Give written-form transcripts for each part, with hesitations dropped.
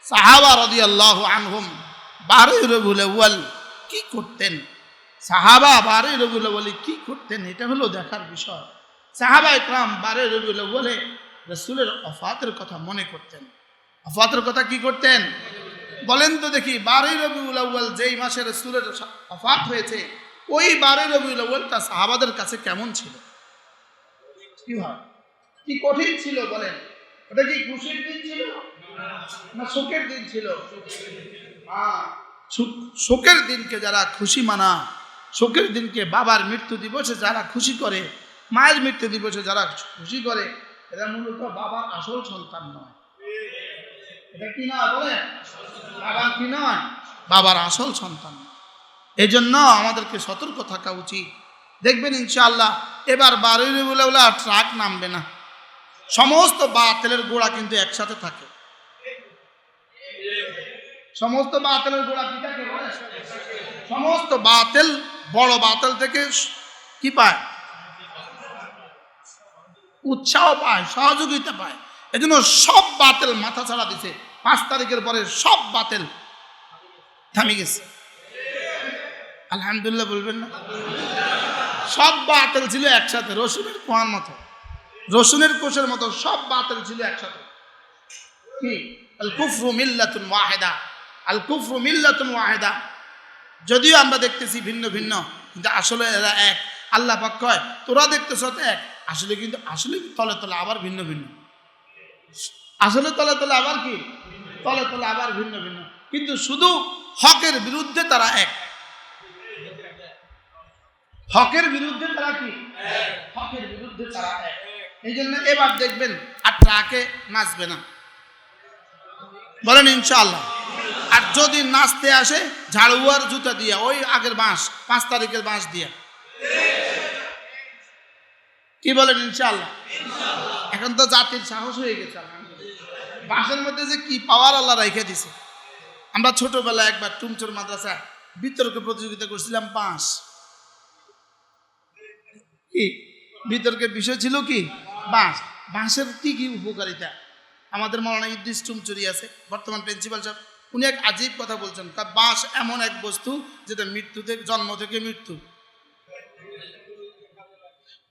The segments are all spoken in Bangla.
সাহাবা রাদিয়াল্লাহু আনহুম 12 রবিউল আউয়াল কি করতেন, সাহাবা 12 রবিউল আউয়ালে কি করতেন, এটা হলো দেখার বিষয়। সাহাবা ইকরাম 12 রবিউল আউয়ালে রাসূলের ওফাতের কথা মনে করতেন। ওফাতের কথা কি করতেন বলেন তো দেখি? 12 রবিউল আউয়াল যেই মাসে রাসূলের ওফাত হয়েছে, ওই 12 রবিউল আউয়ালটা সাহাবাদের কাছে কেমন ছিল? কি হয়, কি কঠিন ছিল বলেন? ওটা কি খুশির দিন ছিল না শোকের দিন ছিল? শোকের দিনকে যারা খুশি মানা, শোকের দিনকে বাবার মৃত্যু দিবসে যারা খুশি করে, মায়ের মৃত্যু দিবসে যারা খুশি করে, এরা মূলত বাবার আসল সন্তান নয়। এটা কি না বলেন? বাবার কি নয়? বাবার আসল সন্তান। এই জন্য আমাদেরকে সতর্ক থাকা উচিত। দেখবেন ইনশাআল্লাহ এবার 12 রবিউল আউয়াল আর ট্রাক নামবে না। সমস্ত বাতিলের গোড়া কিন্তু একসাথে থাকে। সমস্ত বাতিলের গোড়া কি থাকে বলে? সমস্ত বাতিল বড় বাতিল থেকে কি পায়? উৎসাহ পায়, সহযোগিতা পায়। এজন্য সব বাতিল মাথা ছাড়া দিছে। 5 তারিখের পরে সব বাতিল থামে গেছে। আলহামদুলিল্লাহ বলবেন না? সব বাতিল ছিল একসাথে, রসুনের কোয়ার মতো, রসুনের কোষের মতো সব বাতিল ছিল একসাথে। কি? আল কুফরু মিল্লাতুন ওয়াহিদা, আল কুফরু মিল্লাতুন ওয়াহিদা। যদিও আমরা দেখতেছি ভিন্ন ভিন্ন, কিন্তু আসলে এরা এক। আল্লাহ পাক কয় তোরা দেখতেছ এক, আসলে কিন্তু আসলে তলে তলে আবার ভিন্ন ভিন্ন। আসলে তলে তলে আবার কি? তলে তলে আবার ভিন্ন ভিন্ন, কিন্তু শুধু হকের বিরুদ্ধে তারা এক। হকের বিরুদ্ধে তারা কি? হকের বিরুদ্ধে তারা এক। এই জন্য এবার দেখবেন আর ট্রাকে নাচবে না, বলেন ইনশাআল্লাহ। আর যদি নাচতে আসে ঝাড়ুয়ার জুতা দিয়া, ওই আগের বাঁশ 5 তারিখের বাঁশ দিয়া। কি বলেন ইনশাআল্লাহ? এখন তো জাতির সাহস হয়ে গেছে। বাঁশের মধ্যে যে কি পাওয়ার আল্লাহ রেখে দিছে। আমরা ছোটবেলায় একবার টুমচুর মাদ্রাসা বিতর্ক প্রতিযোগিতা করছিলাম। বাঁশ কি বিতর্কের বিষয় ছিল? কি বাঁশ। বাঁশের কি কি উপকারিতা? আমাদের মাওলানা ইদ্রিস টুমচুরি আছে, বর্তমান প্রিন্সিপাল সাহেব, উনি এক আজীব কথা বলছেন। বাঁশ এমন এক বস্তু যেটা মৃত্যু থেকে, জন্ম থেকে মৃত্যু,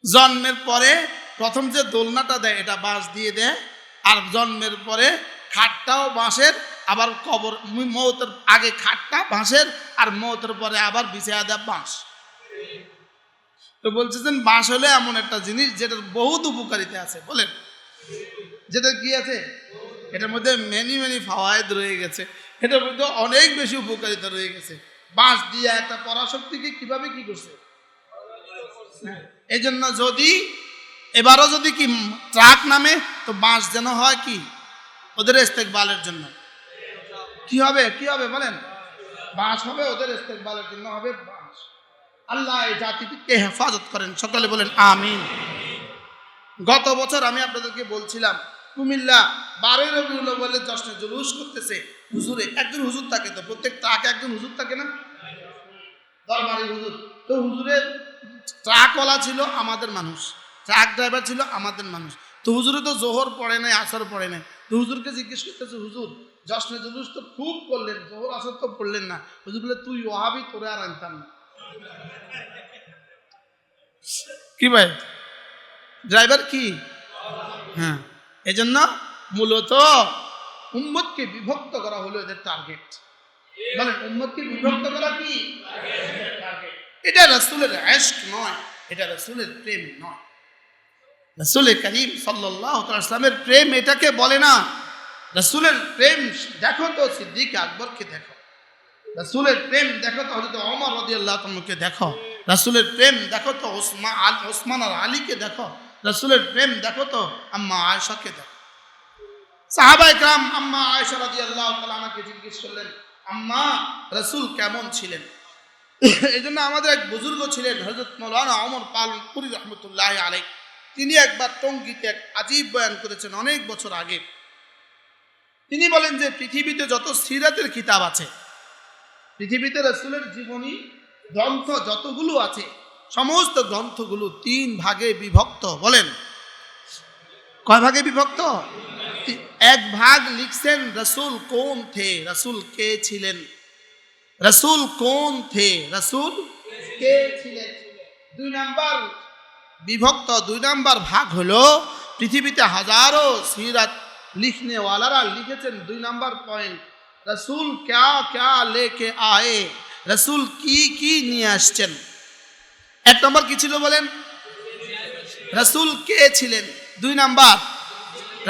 জন্মের পরে প্রথম যে দোলনাটা দেয় এটা বাঁশ দিয়ে দেয়, আর জন্মের পরে খাটটাও বাঁশের, আবার কবর মৌতের আগে খাটটা বাঁশের, আর মৌতের পরে আবার বিছায়া দেয় বাঁশ। তো বলছেন বাঁশ হলে এমন একটা জিনিস যেটার বহুত উপকারিতা আছে। বলেন যেটা কি আছে? এটার মধ্যে মেনি ফাওয়ায়েদ রয়ে গেছে, এটার মধ্যে অনেক বেশি উপকারিতা রয়ে গেছে। বাঁশ দিয়ে একটা পরাশক্তিকে কিভাবে কি করছে। এই জন্য যদি এবারও যদি কি ট্রাক নামে, তো বাঁশ যেন হয় কি ওদের ইস্তেকবালের জন্য। কি হবে? কি হবে বলেন? বাঁশ হবে ওদের ইস্তেকবালের জন্য, হবে বাঁশ। আল্লাহ এই জাতিকে হেফাজত করেন, সকলে বলেন আমিন। গত বছর আমি আপনাদেরকে বলছিলাম কুমিল্লা 12 রবিউল আউয়ালের জশ্নে জুলুস করতেছে। হুজুরে একজন হুজুর থাকে, তো প্রত্যেক ট্রাকে একজন হুজুর থাকে না, দরবারি হুজুর। তো হুজুরের ট্রাকওয়ালা ছিল আমাদের মানুষ, ট্রাক ড্রাইভার ছিল আমাদের মানুষ। তো হুজুরে তো জোহর পড়ে নাই, আসর পড়ে নাই। তো হুজুরকে জিজ্ঞেস করতেছে, হুজুর জশ্নে জুলুস তো খুব করলেন, জোহর আসর তো পড়লেন না। হুজুর বলে তুই ওয়াহাবি, তোরে আর আনতাম না। কি ভাই ড্রাইভার কি? হ্যাঁ, এই জন্য মূলত উম্মতকে বিভক্ত করা হলো এদের টার্গেট। বলেন উম্মতকে বিভক্ত করা কি টার্গেট? এটা রাসূলের ইশক নয়, এটা রাসূলের প্রেম নয়। রাসূল করিম সাল্লাল্লাহু আলাইহি ওয়াসাল্লামের প্রেম এটাকে বলে না। রাসূলের প্রেম দেখো তো সিদ্দিক আকবরকে দেখো, রাসূলের প্রেম দেখো তো হযরত ওমর রাদিয়াল্লাহু তাআলাকে দেখো, রাসূলের প্রেম দেখো তো ওসমান আর আলীকে দেখো, রাসূলের প্রেম দেখো তো আম্মা আয়েশাকে দেখো। সাহাবায়ে কেরাম আম্মা আয়েশা রাদিয়াল্লাহু তাআলা আমাকে জিজ্ঞেস করলেন, আম্মা রাসূল কেমন ছিলেন? এই জন্য আমাদের এক বুজুর্গ ছিলেন হযরত মাওলানা ওমর পালপুরি রহমতুল্লাহি আলাইহি। তিনি একবার টঙ্গীতে এক আজীব বয়ান করেছেন অনেক বছর আগে। তিনি বলেন যে পৃথিবীতে যত সিরাতের কিতাব আছে, পৃথিবীতে রাসূলের জীবনী গ্রন্থ যতগুলো আছে, সমস্ত গ্রন্থগুলো 3 ভাগে বিভক্ত। বলেন কয় ভাগে বিভক্ত? এক ভাগ লিখছেন রসুল কোন থে, রসুল কে ছিলেন, রসুল কোন থে, রসুল কে ছিলেন। 2 নাম্বার বিভক্ত 2 নাম্বার ভাগ হলো পৃথিবীতে হাজারো সিরাত লিখনে ওয়ালারা লিখেছেন 2 নাম্বার পয়েন্ট, রসুল ক্যা ক্যা লেকে আয়ে, রসুল কি নিয়ে আসছেন। 1 নম্বর কি ছিল বলেন, রসুল কে ছিলেন। 2 নাম্বার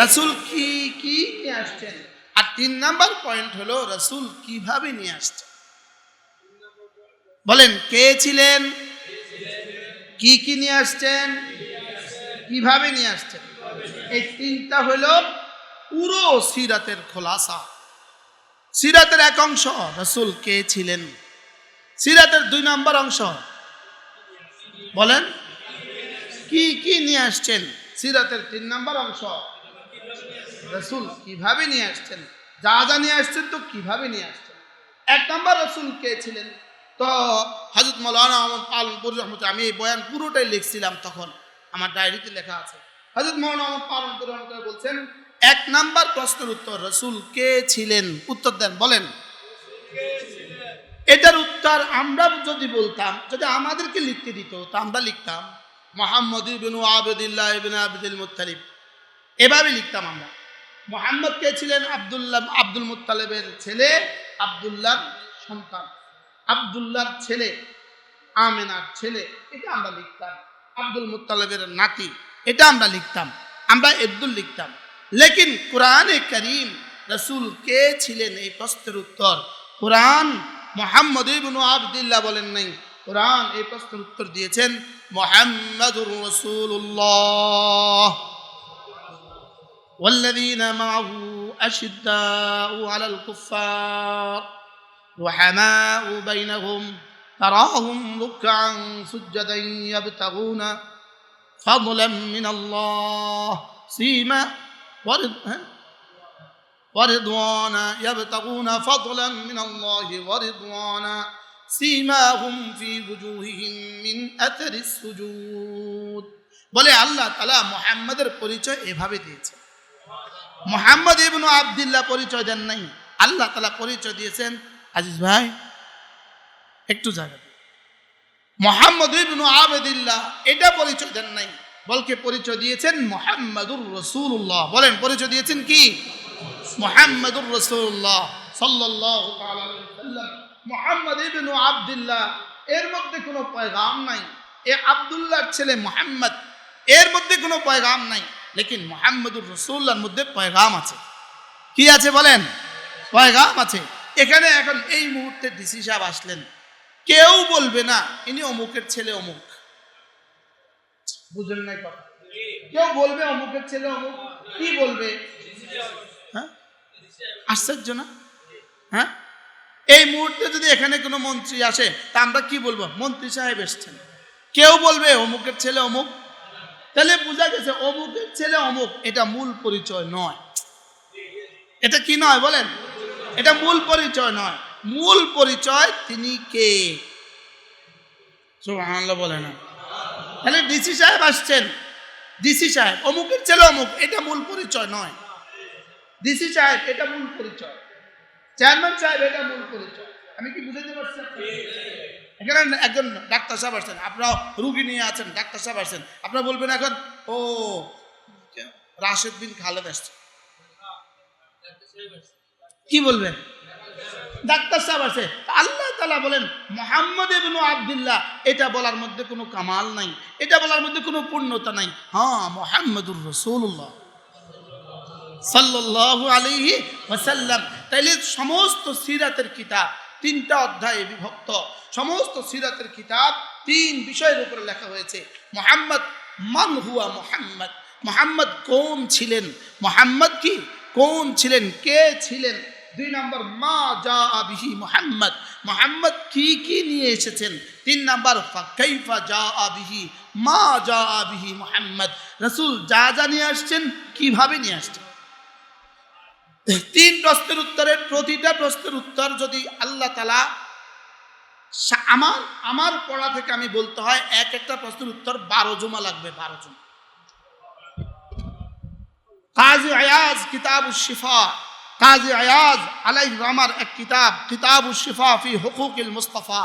রসুল কি নিয়ে আসছেন। আর 3 নাম্বার পয়েন্ট হলো রসুল কিভাবে নিয়ে আসছেন। বলেন কে ছিলেন, কি নিয়ে আসছেন, কিভাবে নিয়ে আসছেন। এই 3টা হলো পুরো সিরাতের খোলাসা। সিরাতের 1 অংশ রসুল কে ছিলেন, সিরাতের 2 নম্বর অংশ বলেন কি নিয়ে আসছেন, সিরাতের 3 নম্বর অংশ রসুল কিভাবে নিয়ে আসছেন। যা নিয়ে আসছেন তো কিভাবে নিয়ে আসছেন। 1 নম্বর রসুল কে ছিলেন। তো হযরত মাওলানা আহমদ পালনপুর রহমতুল্লাহ, আমি এই বয়ান পুরোটাই লিখছিলাম তখন, আমার ডায়েরিতে লেখা আছে। হযরত মাওলানা আহমদ পালনপুর রহমতুল্লাহ বলছেন 1 নাম্বার প্রশ্নের উত্তর রসুল কে ছিলেন। উত্তর দেন, বলেন। এটার উত্তর আমরা যদি বলতাম, যদি আমাদেরকে লিখতে দিত তো আমরা লিখতাম মুহাম্মদ ইবনে আবদুল্লাহ ইবনে আব্দুল মুত্তালিব, এভাবে লিখতাম আমরা। মুহাম্মদ কে ছিলেন, আব্দুল মুত্তালিবের ছেলে, আব্দুল্লাহর সন্তান, আব্দুল্লাহর ছেলে, আমেনার ছেলে, এটা আমরা লিখতাম। আব্দুল মুত্তালিবের নাতি, এটা আমরা লিখতাম, আমরা এব্দুল লিখতাম। লেকিন কোরআনে কারীম রসুল কে ছিলেন এই প্রশ্নের উত্তর কোরআন মুহাম্মদ ইবনে আবদুল্লাহ বলেন নাই। কোরআন এই প্রশ্নের উত্তর দিয়েছেন মুহাম্মাদুর রাসূলুল্লাহ والذين معه أشداء على الكفار رحماء بينهم تراهم ركعا سجدا يبتغون فضلا من الله سيما ورضوانا يبتغون فضلا من الله ورضوانا سيماهم في وجوههم من أثر السجود। বলে আল্লাহ তাআলা মুহাম্মাদের পরিচয় এভাবে দিয়েছে। মুহাম্মদ ইবনে আবদুল্লাহ পরিচয় দেন নাই, আল্লাহ তাআলা পরিচয় দিয়েছেন। আজিজ ভাই একটু জায়গা, মুহাম্মদ ইবনে আবদুল্লাহ এটা পরিচয় দেন নাই, বলকে পরিচয় দিয়েছেন মুহাম্মাদুর রাসূলুল্লাহ। বলেন পরিচয় দিয়েছেন কি, মুহাম্মাদুর রাসূলুল্লাহ সাল্লাল্লাহু তাআলা আলাইহি ওয়াসাল্লাম। মুহাম্মদ ইবনে আবদুল্লাহ এর মধ্যে কোনো পয়গাম নাই, এ আব্দুল্লাহর ছেলে মুহাম্মদ, এর মধ্যে কোনো পয়গাম নাই। লেকিন মুহাম্মাদুর রাসূলুল্লাহর মধ্যে পয়গাম আছে। কি আছে বলেন, পয়গাম আছে। এখানে এখন এই মুহূর্তে ডিসি সাহেব আসলেন, কেউ বলবে না ইনি অমুকের ছেলে অমুক, বুঝলেন নাই কথা, কেউ বলবে অমুকের ছেলে অমুক, কি বলবে, হ্যাঁ আশ্চর্য না। হ্যাঁ এই মুহূর্তে যদি এখানে কোনো মন্ত্রী আসে তা আমরা কি বলবো, মন্ত্রী সাহেব এসছেন। কেউ বলবে অমুকের ছেলে অমুক, তাহলে বোঝা গেছে অমুকের ছেলে অমুক এটা মূল পরিচয় নয়। এটা কি নয় বলেন, এটা মূল পরিচয় নয়। মূল পরিচয় তিনি কে, সুবহানাল্লাহ বলে না। তাহলে ডিসি সাহেব আসছেন, ডিসি সাহেব অমুকের ছেলে অমুক, এটা মূল পরিচয় নয়। ডিসি সাহেব এটা মূল পরিচয়, চেয়ারম্যান সাহেব এটা মূল পরিচয়। আমি কি বুঝাতে পারছি? এখানে একজন ডাক্তার সাহেব আসছেন, আপনারা রুগী নিয়ে আছেন, ডাক্তার সাহেব আসছেন, আপনারা বলবেন এখন ও রাশেদ বিন খালেদ আসছে, কি বলবেন, ডাক্তার সাহেব আছে। আল্লাহ তাআলা বলেন মুহাম্মদ ইবনে আবদুল্লাহ, এটা বলার মধ্যে কোনো কামাল নাই, এটা বলার মধ্যে কোনো পূর্ণতা নাই। হ্যাঁ মুহাম্মাদুর রাসূলুল্লাহ সাল্লাল্লাহু আলাইহি ওয়াসাল্লাম। তাইলে সমস্ত সিরাতের কিতাব 3টা অধ্যায়ে বিভক্ত, সমস্ত সিরাতের কিতাব 3 বিষয়ের উপরে লেখা হয়েছে। মুহাম্মদ মান হুয়া মুহাম্মদ, মুহাম্মদ কোন ছিলেন, মুহাম্মদ কি কোন ছিলেন, কে ছিলেন। 2 নম্বর মা জা বিহি মুহাম্মদ, মুহাম্মদ কি নিয়ে এসেছেন। 3 নম্বর ফাকাইফা জা বিহি মা জা বিহি মুহাম্মদ, রাসূল যা নিয়ে আসছেন কিভাবে নিয়ে আসছেন। 3 প্রশ্নের উত্তরের প্রতিটা প্রশ্নের উত্তর যদি আল্লাহ তাআলা আমার পড়া থেকে আমি বলতে হয়, একটা প্রশ্নের উত্তর 12 জুমা লাগবে, 12 জুমা। কাজী আয়াজ কিতাবুশ শিফা, কাজী আয়াজ আলাইহির রহমার এক কিতাব কিতাবুশ শিফা ফি হুকুকিল মুস্তাফা,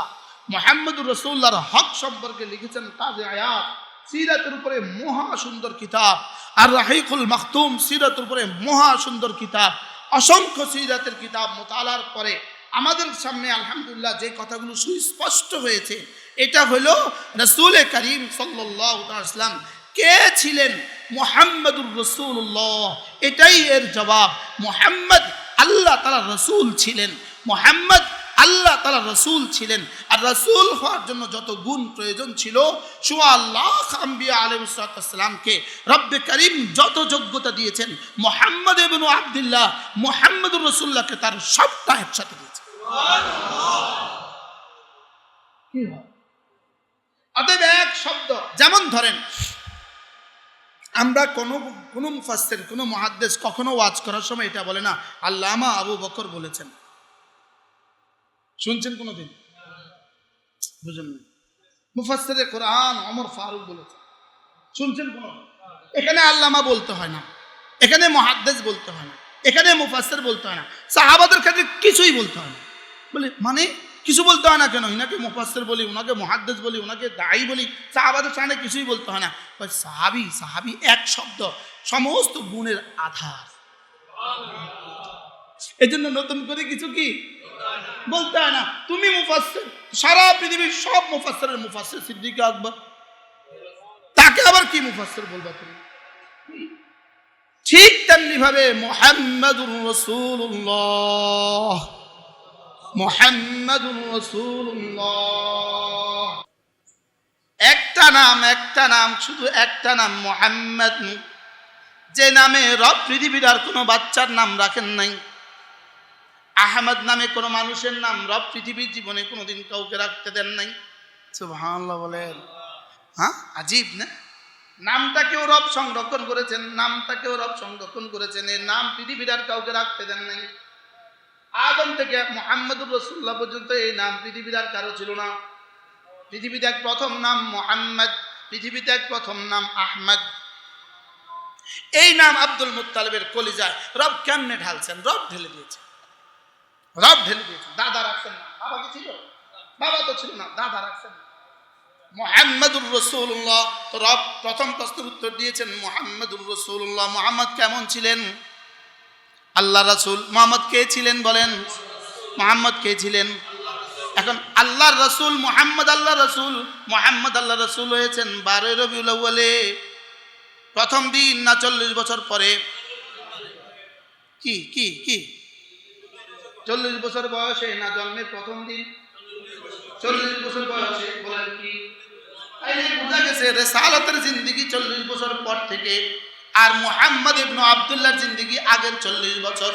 মুহাম্মদুর রাসূলুল্লাহর হক সম্পর্কে লিখেছেন কাজী আয়াজ। সিরাতের উপরে মহা সুন্দর কিতাব। আর রাহিকুল মাখতুম সিরাতের উপরে মহা সুন্দর কিতাব। অসংখ্য সিরাতের কিতাব মোতালার পরে আমাদের সামনে আলহামদুলিল্লাহ যে কথাগুলো সুস্পষ্ট হয়েছে, এটা হলো রাসূল করিম সাল্লাল্লাহু আলাইহি ওয়াসাল্লাম কে ছিলেন? মুহাম্মদুর রাসূলুল্লাহ। এটাই এর জবাব। মুহাম্মদ আল্লাহ তাআলার রাসূল ছিলেন, মুহাম্মদ আল্লাহ তাআলার রাসূল ছিলেন। আর রাসূল হওয়ার জন্য যত গুণ প্রয়োজন ছিল, সোয়া লাখ আম্বিয়া আলাইহিস সালামকে রব্বে করিম যত যোগ্যতা দিয়েছেন, মুহাম্মদ ইবনে আব্দুল্লাহ মুহাম্মদুর রাসূলুল্লাহকে তার সবটা একসাথে দিয়েছেন। কি হয়? অতএব এক শব্দ, যেমন ধরেন আমরা কোনো মুফাসসির কোনো মুহাদ্দিস কখনো ওয়াজ করার সময় এটা বলে না আল্লামা আবু বকর বলেছেন। শুনছেন কোনোদিন? বুঝেন না? মুফাসসিরে কোরআন ওমর ফারুক বলেছেন, শুনছেন কোনোদিন? এখানে আল্লামা বলতে হয় না, এখানে মুহাদ্দিস বলতে হয় না, এখানে মুফাসসির বলতে হয় না, সাহাবাদের ক্ষেত্রে কিছুই বলতে হয় না। বলে মানে কিছু বলতে হয় না কেন? ইনাকে মুফাসসির বলি, ওনাকে মুহাদ্দিস বলি, ওনাকে দাঈ বলি, সাহাবাদের সামনে কিছুই বলতে হয় না। সাহাবী সাহাবী এক শব্দ, সমস্ত গুণের আধার। এজন্য নতুন করে কিছু কি বলতে হয় না। তুমি মুফাসসির, সারা পৃথিবীর সব মুফাসসিরের মুফাসসির সিদ্দিক আকবর, তাকে আবার কি মুফাসসির বলবা তুমি? ঠিক তেমনি ভাবে মুহাম্মাদুর রাসূলুল্লাহ, মুহাম্মাদুর রাসূলুল্লাহ। একটা নাম, শুধু একটা নাম মুহাম্মদ, যে নামে রব পৃথিবীর আর কোনো বাচ্চার নাম রাখেন নাই। আহমদ নামে কোনো মানুষের নাম রব পৃথিবীর জীবনে কোনোদিন কাউকে রাখতে দেন নাই। সুবহানাল্লাহ বলেন। হ্যাঁ, আজীব না? নামটাকেও রব সংরক্ষণ করেছেন, নামটাকেও রব সংরক্ষণ করেছেন। এই নাম পৃথিবীর আর কাউকে রাখতে দেন নাই। আদম থেকে মুহাম্মদুর রাসূলুল্লাহ পর্যন্ত এই নাম পৃথিবীর আর কারো ছিল না। পৃথিবীতে এক প্রথম নাম মুহাম্মদ, পৃথিবীতে এক প্রথম নাম আহমদ। এই নাম আব্দুল মুত্তালিবের কলিজায় রব কেমনে ঢালছেন? রব ঢেলে দিয়েছেন, রব ঢেলে দিয়েছেন। দাদা রাখছেন না, বাবা কি ছিল? বাবা তো ছিল না, দাদা রাখছেন না। মুহাম্মদুর রাসূলুল্লাহ, তো রব প্রথম প্রশ্নের উত্তর দিয়েছেন মুহাম্মদুর রাসূলুল্লাহ। মুহাম্মদ কেমন ছিলেন? আল্লাহ রাসূল। মুহাম্মদ কে ছিলেন বলেন? মুহাম্মদ কে ছিলেন? এখন আল্লাহর রাসূল মুহাম্মদ, আল্লাহ রাসূল মুহাম্মদ আল্লাহ রাসূল হয়েছেন 12 রবিউল আউয়ালে, প্রথম দিন না 40 বছর পরে? কি কি কি 40 বছর বয়সে না জন্মের প্রথম দিন? 40 বছর বয়সে। বলেন কি? তাইলে বোঝা গেছে রিসালাতের জিন্দেগি 40 বছর পর থেকে। আর মুহাম্মদ ইবনে আব্দুল্লাহর জিন্দেগি আগের 40 বছর।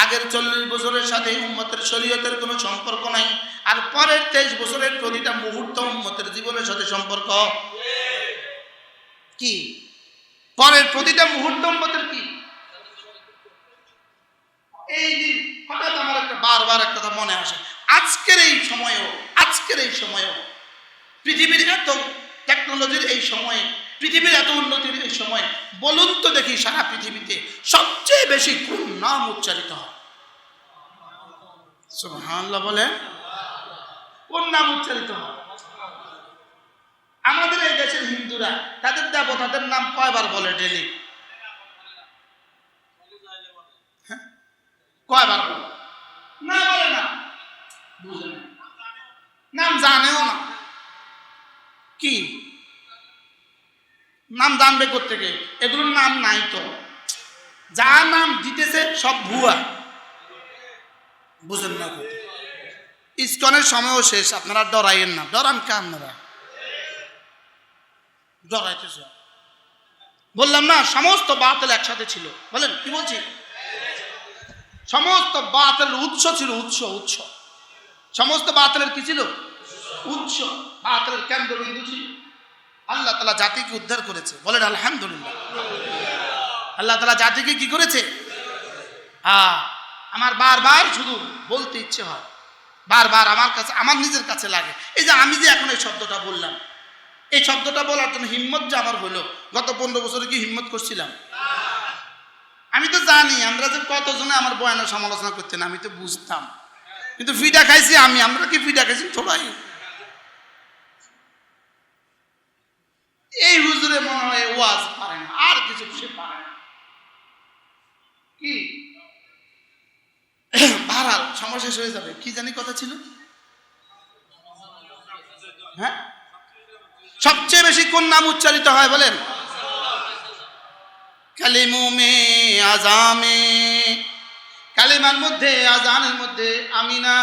আগের 40 বছরের সাথে উম্মতের শরীয়তের কোনো সম্পর্ক নাই। আর পরের 23 বছরের প্রতিটা মুহূর্ত উম্মতের জীবনের সাথে সম্পর্ক। কি পরের প্রতিটা মুহূর্ত উম্মতের কি? এই দিন হঠাৎ আমার একটা বারবার একটা কথা মনে আসে, আজকের এই সময়েও পৃথিবীর এত টেকনোলজির এই সময়ে, পৃথিবীর এত উন্নতির এই সময়, বলুন তো দেখি সারা পৃথিবীতে সবচেয়ে বেশি কোন নাম উচ্চারিত হয়? সুবহানাল্লাহ বলেন। কোন নাম উচ্চারিত হয়? আমাদের এই দেশের হিন্দুরা তাদের দেবতাদের নাম কয়বার বলে ডেলি? কয়বার বলে? না বলে না, বুঝে না, নাম জানেও না। কি নাম জানবে কোত্থেকে? এগুলোর নাম নাই তো। যা নাম দিতেছে সব ভুয়া, বুঝেন না? ইসকনের সময়ও শেষ, আপনারা ডরাইয়েন না। ডরান কে আপনারা? ডরাইতেছে। বললাম না সমস্ত বাতিল একসাথে ছিল। বলেন কি বলছি? সমস্ত বাতিলের উৎস ছিল, উৎস। সমস্ত বাতিলের কি ছিল? উৎস। বাতিলের কেন্দ্রবিন্দু ছিল। আল্লাহ তাআলা জাতিকে উদ্ধার করেছে। বলেন আলহামদুলিল্লাহ। আল্লাহ তাআলা জাতিকে কি করেছে? আমার বারবার শুধু বলতে ইচ্ছে হয়, বারবার আমার নিজের কাছে লাগে। এই যে আমি যে এখন এই শব্দটা বললাম, এই শব্দটা বলার জন্য হিম্মত যে আমার হলো, গত 15 বছরে কি হিম্মত করছিলাম? আমি তো জানি আমরা যে কতজনে আমার বয়ানের সমালোচনা করতেন আমি তো বুঝতাম, কিন্তু ফিডা খাইছি আমরা কি ফিডা খাইছি থোড়াই। এই হুজুরে মনে হয় ওয়াজ পারে না, আর কিছু সে পারে না। কি বাড়াল সময় শেষ হয়ে যাবে, কি জানি কথা ছিল। হ্যাঁ, সবচেয়ে বেশি কোন নাম উচ্চারিত হয় বলেন? কালিমু মে আজামে, কালিমার মধ্যে আজানের মধ্যে আমি না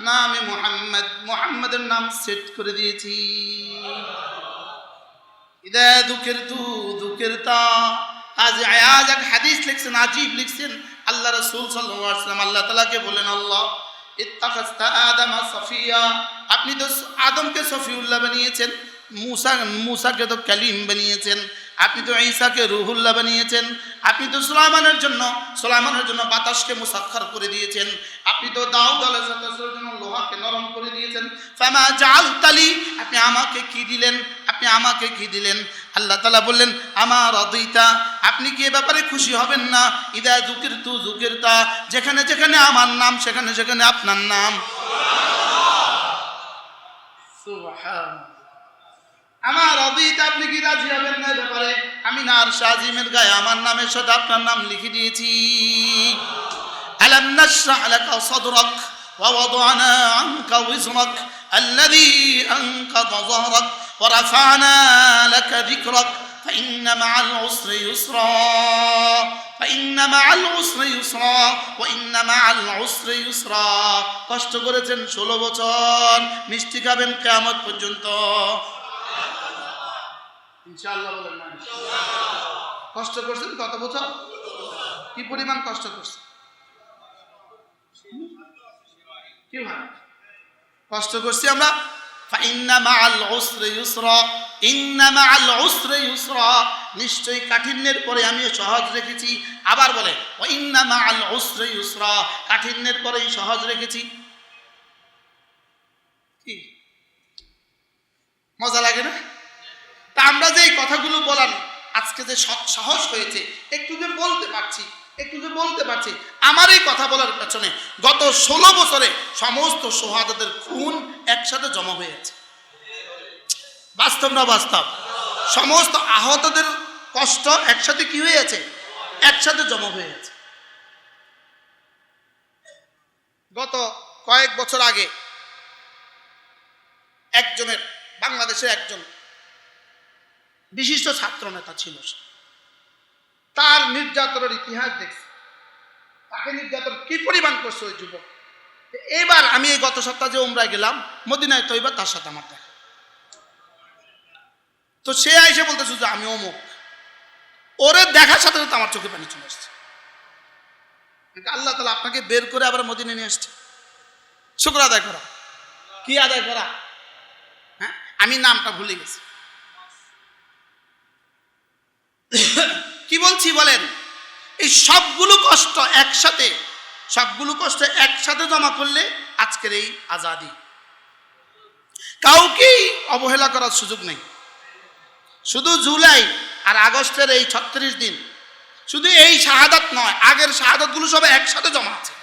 নামে মুহাম্মদ, মুহাম্মাদের নাম সেট করে দিয়েছি। ইদা যুকিরতু যুকিরতা, আজ আয়াজ এক হাদিস লিখছেন, আজীব লিখছেন আল্লাহ রাসূল সাল্লাল্লাহু আলাইহি ওয়াসাল্লাম আল্লাহ তাআলাকে বলেন, আল্লাহ ইত্তাখাযতা আদামা সফিয়া, আপনি তো আদমকে সফিউল্লাহ বানিয়েছেন, মুসাকে তো কালিম বানিয়েছেন, আপনি তো ঈসাকে রুহুল্লাহ বানিয়েছেন, আপনি তো সুলাইমানের জন্য বাতাসকে মুসাখখার করে দিয়েছেন, আপনি তো দাউদ আলাইহিস সালামের জন্য লোহাকে নরম করে দিয়েছেন। ফামা জাআলতালি, আপনি আমাকে কি দিলেন? আল্লাহ তাআলা বললেন, আমা রাদিতা, আপনি কি এ ব্যাপারে খুশি হবেন না? ইদা যুকিরতু যুকিরতা, যেখানে যেখানে আমার নাম সেখানে সেখানে আপনার নাম। সুবহানাল্লাহ। আমার রাদিতা, আপনি কি রাজি হবেন না ব্যাপারে? আমি না আরশ আজিমের গায়ে আমার নামের সাথে আপনার নাম লিখে দিয়েছি। আলাম নাশরাহ লাকা সাদরাক ওয়া ওয়াদানা আনকা ওয়িজরাক আল্লাযী আনকাযা যাহরাক ওয়া রাফা'না লাকা যিকরাক ফাইন্না মা'আল উসরি ইউসরা ফাইন্না মা'আল উসরি ইউসরা ওয়া ইন্না মা'আল উসরি ইউসরা। কষ্ট করেছেন 16 বছর, মিষ্টি খাবেন কিয়ামত পর্যন্ত। ইনশাআল্লাহ বলেন না? কষ্ট করছেন কত বছর? কি পরিমাণ কষ্ট করছেন? কি ভাই কষ্ট করছি আমরা? ফাইন্না মা'আল উসরি ইউসরা, ইন্না মা'আল উসরি ইউসরা, নিশ্চয়ই কাঠিন্যের পরে আমি সহজ রেখেছি। আবার বলে ওয়া ইন্না মা'আল উসরি ইউসরা, কাঠিন্যের পরেই সহজ রেখেছি। কি মজা লাগে না? তা আমরা যে এই কথাগুলো বলার আজকে যে সাহস হয়েছে, একটু যে বলতে পারছি, আমার এই কথা বলার পেছনে গত 16 বছরে সমস্ত শাহাদাতের খুন একসাথে জমা হয়ে আছে। বাস্তব না বাস্তব? সমস্ত আহতদের কষ্ট একসাথে কি হয়ে আছে? একসাথে জমা হয়ে আছে। গত কয়েক বছর আগে বাংলাদেশের একজন বিশিষ্ট ছাত্র নেতা ছিল, তার নির্যাতনের ইতিহাস দেখছি, তাকে নির্যাতন কি পরিমাণ করছে ওই যুবক। এবার আমি এই গত সপ্তাহে যে উমরায় গেলাম মদিনায়, তো এবার তার সাথে আমার দেখা, তো সে এসে বলতেছে যে আমি অমুক, ওরে দেখার সাথে সাথে আমার চোখে পানি চলে আসছে। আল্লাহ তাআলা আপনাকে বের করে আবার মদিনায় নিয়ে আসছে, শুকর আদায় করা। কি আদায় করা? হ্যাঁ, আমি নামটা ভুলে গেছি। কি বলছি বলেন? এই সবগুলো কষ্ট একসাথে জমা করলে আজকের এই আজাদি। কাউকেই অবহেলা করার সুযোগ নেই। শুধু জুলাই আর আগস্টের এই 36 দিন, শুধু এই শাহাদাত নয়, আগের শাহাদাতগুলো সব একসাথে জমা আছে।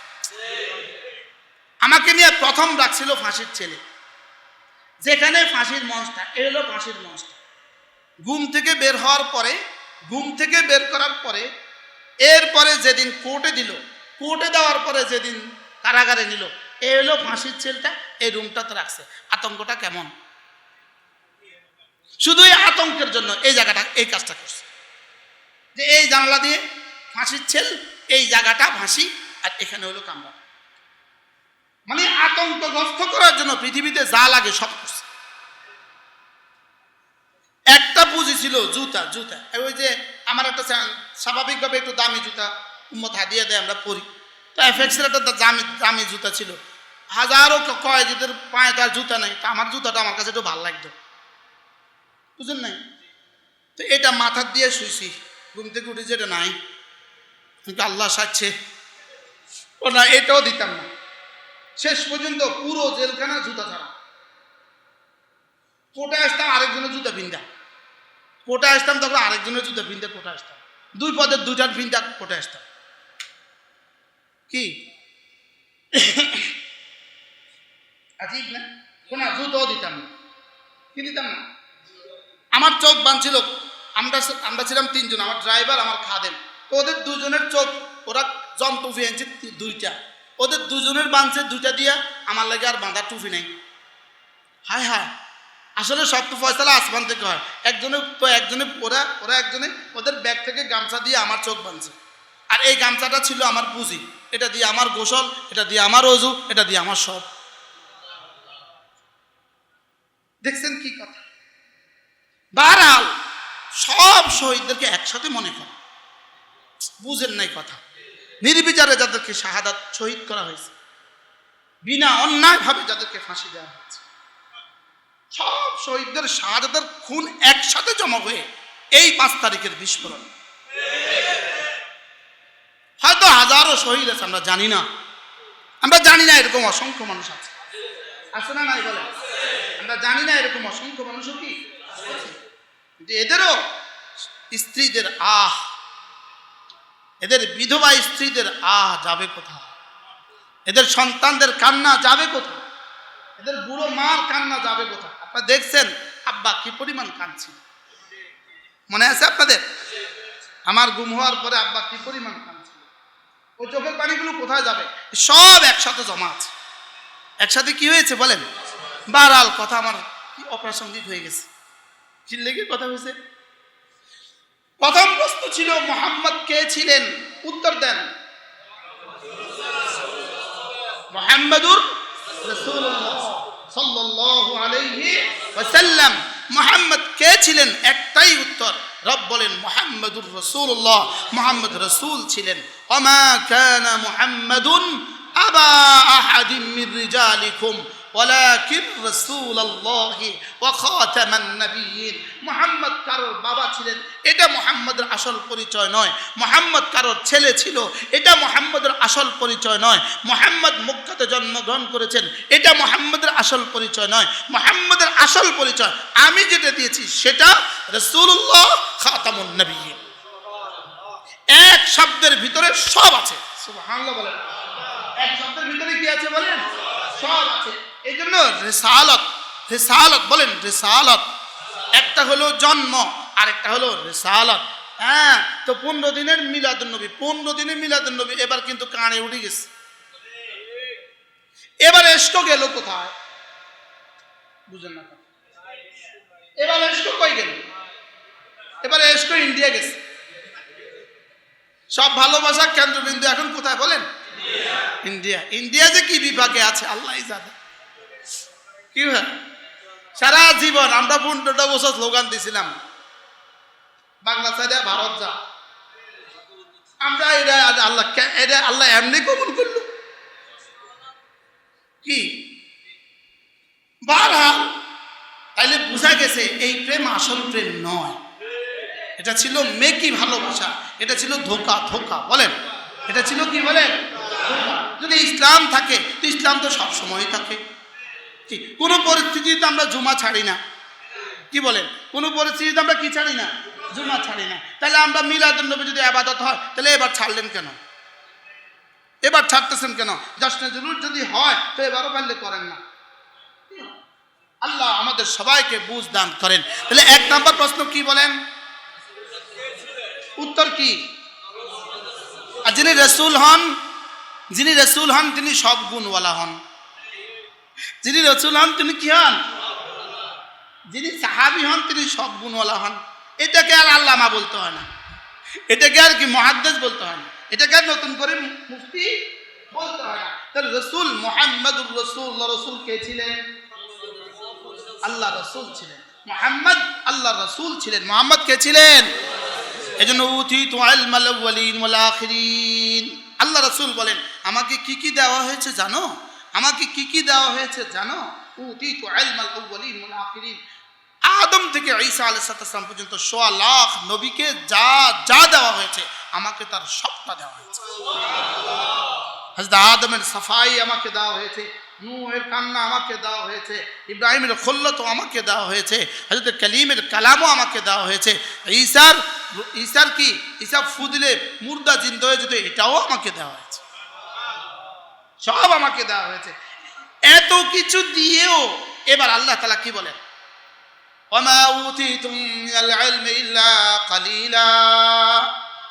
আমাকে নিয়ে প্রথম রাখছিল ফাঁসির ছেলে, যেখানে ফাঁসির মঞ্চটা এলো, ফাঁসির মঞ্চটা ঘুম থেকে বের করার পরে এরপরে যেদিন কোর্টে দেওয়ার পরে যেদিন কারাগারে নিল, এ হলো ফাঁসির ছেলেটা, এই রুমটাতে রাখছে। আতঙ্কটা কেমন? শুধু এই আতঙ্কের জন্য এই জায়গাটা, এই কাজটা করছে, যে এই জানলা দিয়ে ফাঁসির ছেল, এই জায়গাটা ফাঁসি, আর এখানে হলো কামরা। মানে আতঙ্কগ্রস্ত করার জন্য পৃথিবীতে যা লাগে সব করছে। একটা পুঁজি ছিল জুতা। ওই যে আমার একটা স্বাভাবিকভাবে একটু দামি জুতা উম্মত হাদিয়া দেয়, আমরা পরি, তো এফএক্সের একটা দামি জুতা ছিল। হাজারো কয়েদিদের পায়ে তার জুতা নেই, তা আমার জুতাটা আমার কাছে একটু ভালো লাগতো, বুঝলেন নাই? তো এটা মাথার দিয়ে শুইছি, ঘুম থেকে উঠেছি, এটা নাই, কিন্তু আল্লাহ সাচ্ছে ও না, এটাও দিতাম না। শেষ পর্যন্ত পুরো জেলখানা জুতা ছাড়া। কোর্টে আসতাম আরেকজনের জুতা পিন্ধা, তখন আরেকজনের জুতা পিন্ধে কোর্টে আসতাম। দুই পদের দুইটার পিনটা কোটে আসতাম। কি আজীব না? শোনা, জুতো দিতাম না। কি দিতাম না? আমার চোখ বাঁধছিল, আমরা ছিলাম তিনজন, আমার ড্রাইভার, আমার খাদেম। তো ওদের দুজনের চোখ ওরা জন টুপি আনছে দুইটা, ওদের দুজনের বাঁধছে দুইটা দিয়া, আমার লাগে আর বাঁধা টুপি নেই। হায় হায়, আসলে সব তো ফয়সালা আসমান থেকে হয়। একজনে ওরা একজনে ওদের ব্যাগ থেকে গামছা দিয়ে আমার চোখ বাঁধছে। আর এই গামছাটা ছিল আমার পুঁজি, এটা দিয়ে আমার গোসল, এটা দিয়ে আমার অজু, এটা দিয়ে আমার সব। দেখছেন কি কথা? বারহাল সব শহীদদেরকে একসাথে মনে করে, বুঝেন নাই কথা। নির্বিচারে যাদেরকে শাহাদাত শহীদ করা হয়েছে, বিনা অন্যায় ভাবে যাদেরকে ফাঁসি দেওয়া হয়েছে, সব শহীদদের শাহাদাতের খুন একসাথে জমা হয়ে এই 5 তারিখের বিস্ফোরণ। হয়তো হাজারো শহীদ আছে, আমরা জানি না, এরকম অসংখ্য মানুষ আছে না নাই বলে? আমরা জানি না এরকম অসংখ্য মানুষও কি আছে। এদেরও স্ত্রীদের এদের বিধবা স্ত্রীদের যাবে কোথায়? এদের সন্তানদের কান্না যাবে কোথায়? এদের বুড়ো মার কান্না যাবে কোথায়? আপনারা দেখছেন আব্বা কি পরিমাণ কাঁদছিল, মনে আছে আপনাদের? আমার গুম হওয়ার পরে আব্বা কি পরিমাণ কাঁদছিল। ওই চোখের পানিগুলো কোথায় যাবে? সব একসাথে জমা আছে। একসাথে কি হয়েছে বলেন? বারহাল কথা আমার কি অপ্রাসঙ্গিক হয়ে গেছে। কি লেগে কথা হয়েছে? প্রথম প্রশ্ন ছিল মুহাম্মদ কে ছিলেন? উত্তর দেন। মুহাম্মাদুর রাসূলুল্লাহ সাল্লাল্লাহু আলাইহি ওয়াসাল্লাম। মুহাম্মদ কে ছিলেন? একটাই উত্তর, রব বলেন মুহাম্মাদুর রাসূলুল্লাহ, মুহাম্মদ রাসূল ছিলেন। ওমা কানা মুহাম্মাদুন আবা আহাদিম মির রিজালিকুম ওয়ালাকিন রাসূলুল্লাহি ওয়া খাতামান নাবিয়্যিন। মুহাম্মদ কারোর বাবা ছিলেন, এটা মুহাম্মদের আসল পরিচয় নয়। মুহাম্মদ কারোর ছেলে ছিল, এটা মুহাম্মদের আসল পরিচয় নয়। মুহাম্মদ মক্কাতে জন্মগ্রহণ করেছেন, এটা মুহাম্মদের আসল পরিচয় নয়। মুহাম্মদের আসল পরিচয় আমি যেটা দিয়েছি সেটা রাসূলুল্লাহ খাতামুন নাবিয়্যিন। এক শব্দের ভিতরে সব আছে। সুবহানাল্লাহ বলেন। এক শব্দের ভিতরে কি আছে বলেন? সব আছে। এই জন্য রিসালাত বলেন, রিসালাত একটা হলো জন্ম, আরেকটা হলো রিসালাত। হ্যাঁ, তো 15 দিনের মিলাদুন্নবী, 15 দিনের মিলাদুন্নবী এবার কিন্তু কানে উঠে গেছে। এবার এসকো গেল কোথায়? বুঝেন না? এবার এসকো কই গেল? এবার এসকো ইন্ডিয়া গেছে। সব ভালোবাসা কেন্দ্রবিন্দু এখন কোথায় বলেন? ইন্ডিয়া। ইন্ডিয়া যে কি বিভাগে আছে আল্লাহই জানে। কি ভাই, সারা জীবন আমরা 15টা বছর স্লোগান দিছিলাম, বাংলা সাইডে ভারত যা। আমরা এটা আল্লাহ এমনি কবুল করলো কি? বারহাল তাইলে বুঝা গেছে এই প্রেম আসল প্রেম নয়। এটা ছিল মেকি ভালোবাসা, এটা ছিল ধোকা। বলেন, এটা ছিল কি বলেন? যদি ইসলাম থাকে তো ইসলাম তো সবসময় থাকে। কোন পরিস্থিতিতে আমরা জুমা ছাড়ি না। কি বলেন? কোন পরিস্থিতিতে আমরা কি ছাড়ি না? জুমা ছাড়ি না। তাহলে আমরা মিলাদুন্নবী যদি ইবাদত হয়, তাহলে এবার ছাড়লেন কেন? এবার ছাড়তেছেন কেন? জশ্নে জুলুস যদি হয় তো এবারও পারলে করেন না। আল্লাহ আমাদের সবাইকে বুঝ দান করেন। তাহলে 1 নম্বর প্রশ্ন কি বলেন? উত্তর কি? আর যিনি রাসূল হন তিনি সব গুণওয়ালা হন। যিনি রাসূল হন তিনি কি হন? যিনি সাহাবী হন তিনি সব গুণওয়ালা হন। এটাকে আর আল্লামা বলতে হয় না, এটাকে আর কি মুহাদ্দিস বলতে হয় না, এটাকে আর নতুন করে মুফতি বলতে হয় না। তাহলে রাসূল মুহাম্মাদুর রাসূলুল্লাহ, রাসূল কে ছিলেন? আল্লাহ রাসূল ছিলেন। মুহাম্মদ আল্লাহ রাসূল ছিলেন। মুহাম্মদ কে ছিলেন? এজন্য উতিতু ইলমাল আউয়ালিন ওয়াল আখিরিন। আল্লাহ রাসূল বলেন আমাকে কি কি দেওয়া হয়েছে জানো? আমাকে কি কি দেওয়া হয়েছে জানো? উতিতু ইলমাল আউয়ালিন ওয়াল আখিরিন। আদম থেকে ঈসা আলাইহিস সালাম পর্যন্ত 100 লাখ নবীকে যা যা দেওয়া হয়েছে আমাকে তার সবটা দেওয়া হয়েছে। হযরত আদমের সাফাই আমাকে দেওয়া হয়েছে, নূহের কান্না আমাকে দেওয়া হয়েছে, ইব্রাহিমের খল্লত আমাকে দেওয়া হয়েছে, হযরত কালিমের কালামও আমাকে দেওয়া হয়েছে, ঈসার কি ঈসা ফুদিলে মুর্দা জিন্দা হয়ে যেত, এটাও আমাকে দেওয়া হয়েছে, সব আমাকে দেওয়া হয়েছে। এত কিছু দিয়েও এবার আল্লাহ তাআলা কি বলেন, ওয়ামা উতিতুম মিনাল ইলমি ইল্লা কালিলা,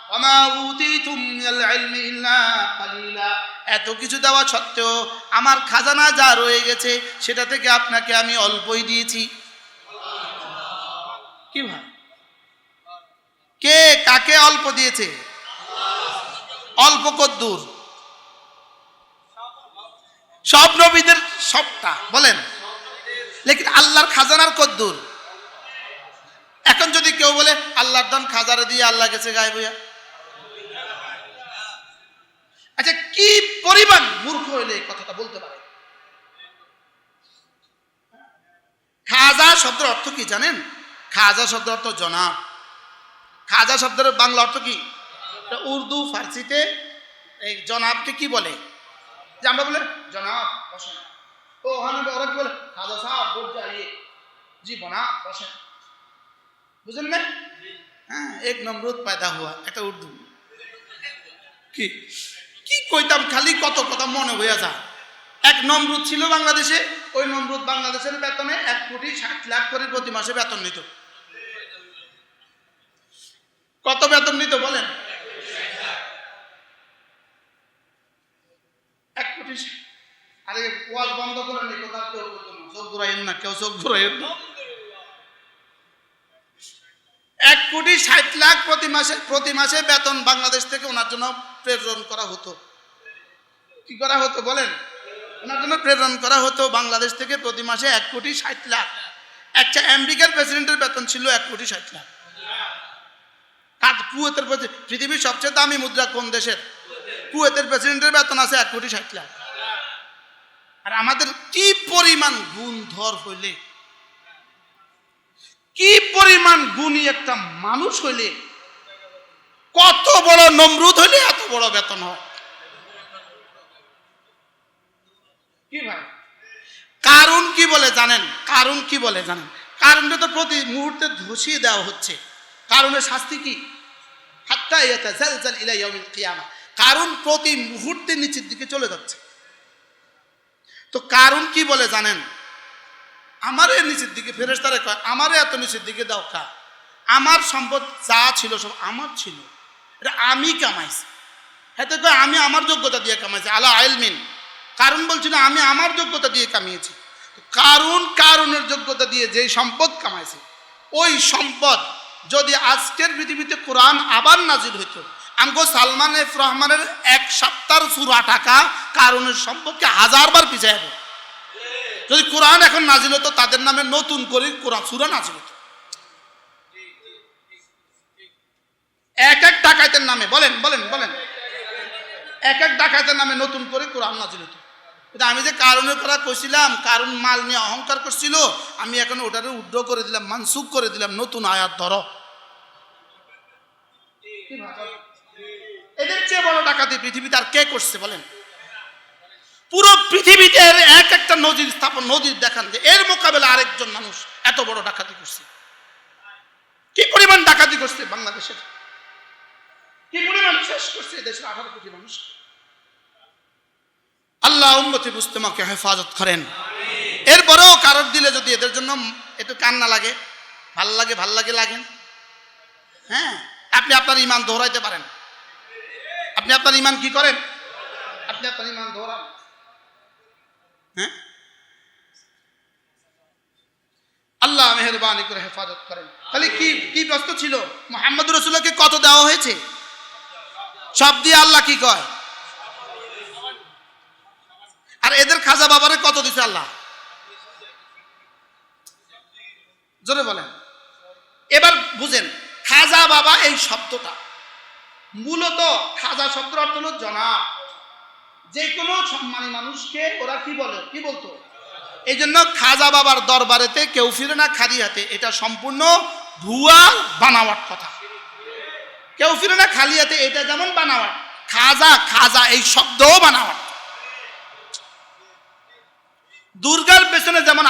ওয়ামা উতিতুম মিনাল ইলমি ইল্লা কালিলা। এত কিছু দেওয়া সত্ত্বেও আমার খাজানা যা রয়ে গেছে সেটা থেকে আপনাকে আমি অল্পই দিয়েছি। কি ভাই, কে কাকে অল্প দিয়েছে? অল্প কদ্দুর? সব নবীদের সবটা বলেন, লেকিন আল্লাহর খাজানার কদ্দুর? এখন যদি কেউ বলে আল্লাহর দান খাজারে দিয়ে আল্লাহ গেছে গায়েব হইয়া, আচ্ছা কি পরিমাণ মূর্খ হইলে এই কথাটা বলতে পারে? খাজা শব্দের অর্থ কি জানেন? খাজা শব্দের অর্থ জনাব। খাজা শব্দের বাংলা অর্থ কি? উর্দু ফার্সিতে এই জনাবকে কি বলে? যে আমরা বলে জনাব বসেন, ও ওখানে ওরা কি বলে খাজা সাহেব বল যাইয়ে, জি বনা বসেন, বুঝলেন না? হ্যাঁ, এক নমরুদ পয়দা হুয়া, এটা উর্দু। কি কি কইতাম, খালি কত কথা মনে হইয়া যায়। এক নমরুদ ছিল বাংলাদেশে, ওই নমরুদ বাংলাদেশের বেতনে 1,60,00,000 করে প্রতি মাসে বেতন নিত। কত বেতন নিত বলেন? 1 কোটি। আরে ওয়াজ বন্ধ করে নি, কথা কেউ করতো না, চোখ ঘুরাইয়েন না, কেউ চোখ ঘুরাইয়েন না। 1,60,00,000 প্রতি মাসে বেতন বাংলাদেশ থেকে ওনার জন্য প্রেরণ করা হতো। কি করা হতো বলেন? ওনার জন্য প্রেরণ করা হতো বাংলাদেশ থেকে প্রতি মাসে 1,60,00,000। একটা আমেরিকার প্রেসিডেন্টের বেতন ছিল 1,60,00,000। কুয়েতের পৃথিবীর সবচেয়ে দামি মুদ্রা কোন দেশের? কুয়েতের প্রেসিডেন্টের বেতন আছে 1,60,00,000। আর আমাদের কি পরিমাণ গুণধর হইলে, কি পরিমাণ গুণী একটা মানুষ হইলে, কত বড় নমরুদ হইলে এত বড় বেতন হয়। কি ভাই, কারণ কি বলে জানেন? কারণ কি বলে জানেন? কারণটা তো প্রতি মুহূর্তে ধসিয়ে দেওয়া হচ্ছে। কারণের শাস্তি কি? হাত্তা ইয়াতাজালজাল ইলা ইয়াউমিল কিয়ামাহ। কারণ প্রতি মুহূর্তে নিচের দিকে চলে যাচ্ছে। তো কারণ কি বলে জানেন? আমারে নিচের দিকে, ফেরেশতারা কয় আমারে এত নিচের দিকে দাও কা, আমার সম্পদ যা ছিল সব আমার ছিল, এটা আমি কামাইছি। এতে কয় আমি আমার যোগ্যতা দিয়ে কামাইছি, আলা ইলমিন। কারণ বলছিল আমি আমার যোগ্যতা দিয়ে কামিয়েছি। কারণের যোগ্যতা দিয়ে যে সম্পদ কামাইছে, ওই সম্পদ যদি আজকের পৃথিবীতে কোরআন আবার নাজিল হইতো, আমগো সালমান এফ রহমানের 1 সপ্তাহের সূরা টাকা কারণের সম্পদকে 1000 বার পিছাইব। যদি কোরআন এখন নাজিল হতো, তাদের নামে নতুন করে কোরআন সূরা নাজিল হতো। এক এক ডাকাতের নামে বলেন বলেন বলেন, এক এক ডাকাতের নামে নতুন করে কোরআন নাজিল হতো। কিন্তু আমি যে কারণের কথা কইছিলাম, কারণ মাল নিয়ে অহংকার করছিল, আমি এখন ওটারে উদ্র করে দিলাম, মানসুখ করে দিলাম, নতুন আয়াত ধরো। এদের চেয়ে বড় ডাকাতি পৃথিবীতে আর কে করছে বলেন? পুরো পৃথিবীতে এক একটা নজির স্থাপন, নজির দেখান যে এর মোকাবেলা আরেকজন মানুষ এত বড় ডাকাতি করছে। কি পরিমাণ ডাকাতি করছে বাংলাদেশের, কি পরিমাণ শেষ করছে দেশের 18 কোটি মানুষ। আল্লাহ উম্মতি মুসলিমাকে হেফাজত করেন। এরপরেও কারোর দিলে যদি এদের জন্য একটু কান্না লাগে, ভাল লাগে, ভাল লাগে লাগেন, হ্যাঁ, আপনি আপনার ইমান দোহরাইতে পারেন। আপনি আপনার ইমান কি করেন? আপনি আপনার ইমান দোহরান। হ্যাঁ, আল্লাহ মেহেরবানি করে হেফাজত করেন। খালি কি কি প্রশ্ন ছিল? মুহাম্মদ রাসূলুল্লাহকে কত দেওয়া হয়েছে? সব দিয়ে আল্লাহ কি কয়? আর এদের খাজা বাবারে কত দিছে আল্লাহ? জোরে বলেন। এবার বুঝেন, খাজা বাবা এই শব্দটা মূলত, খাজা শব্দের অর্থ হলো জনাব। যে কোনো সম্মানী মানুষকে ওরা কি বলে, কি বলতো? এই জন্য খাজা বাবার দরবারেতে কেউ ফিরে না খালি হাতে, এটা সম্পূর্ণ ভুয়া বানাওয়াট কথা। কেউ ফিরে না খালি হাতে, এটা যেমন বানাওয়াট, খাজা খাজা এই শব্দও বানাওয়াট।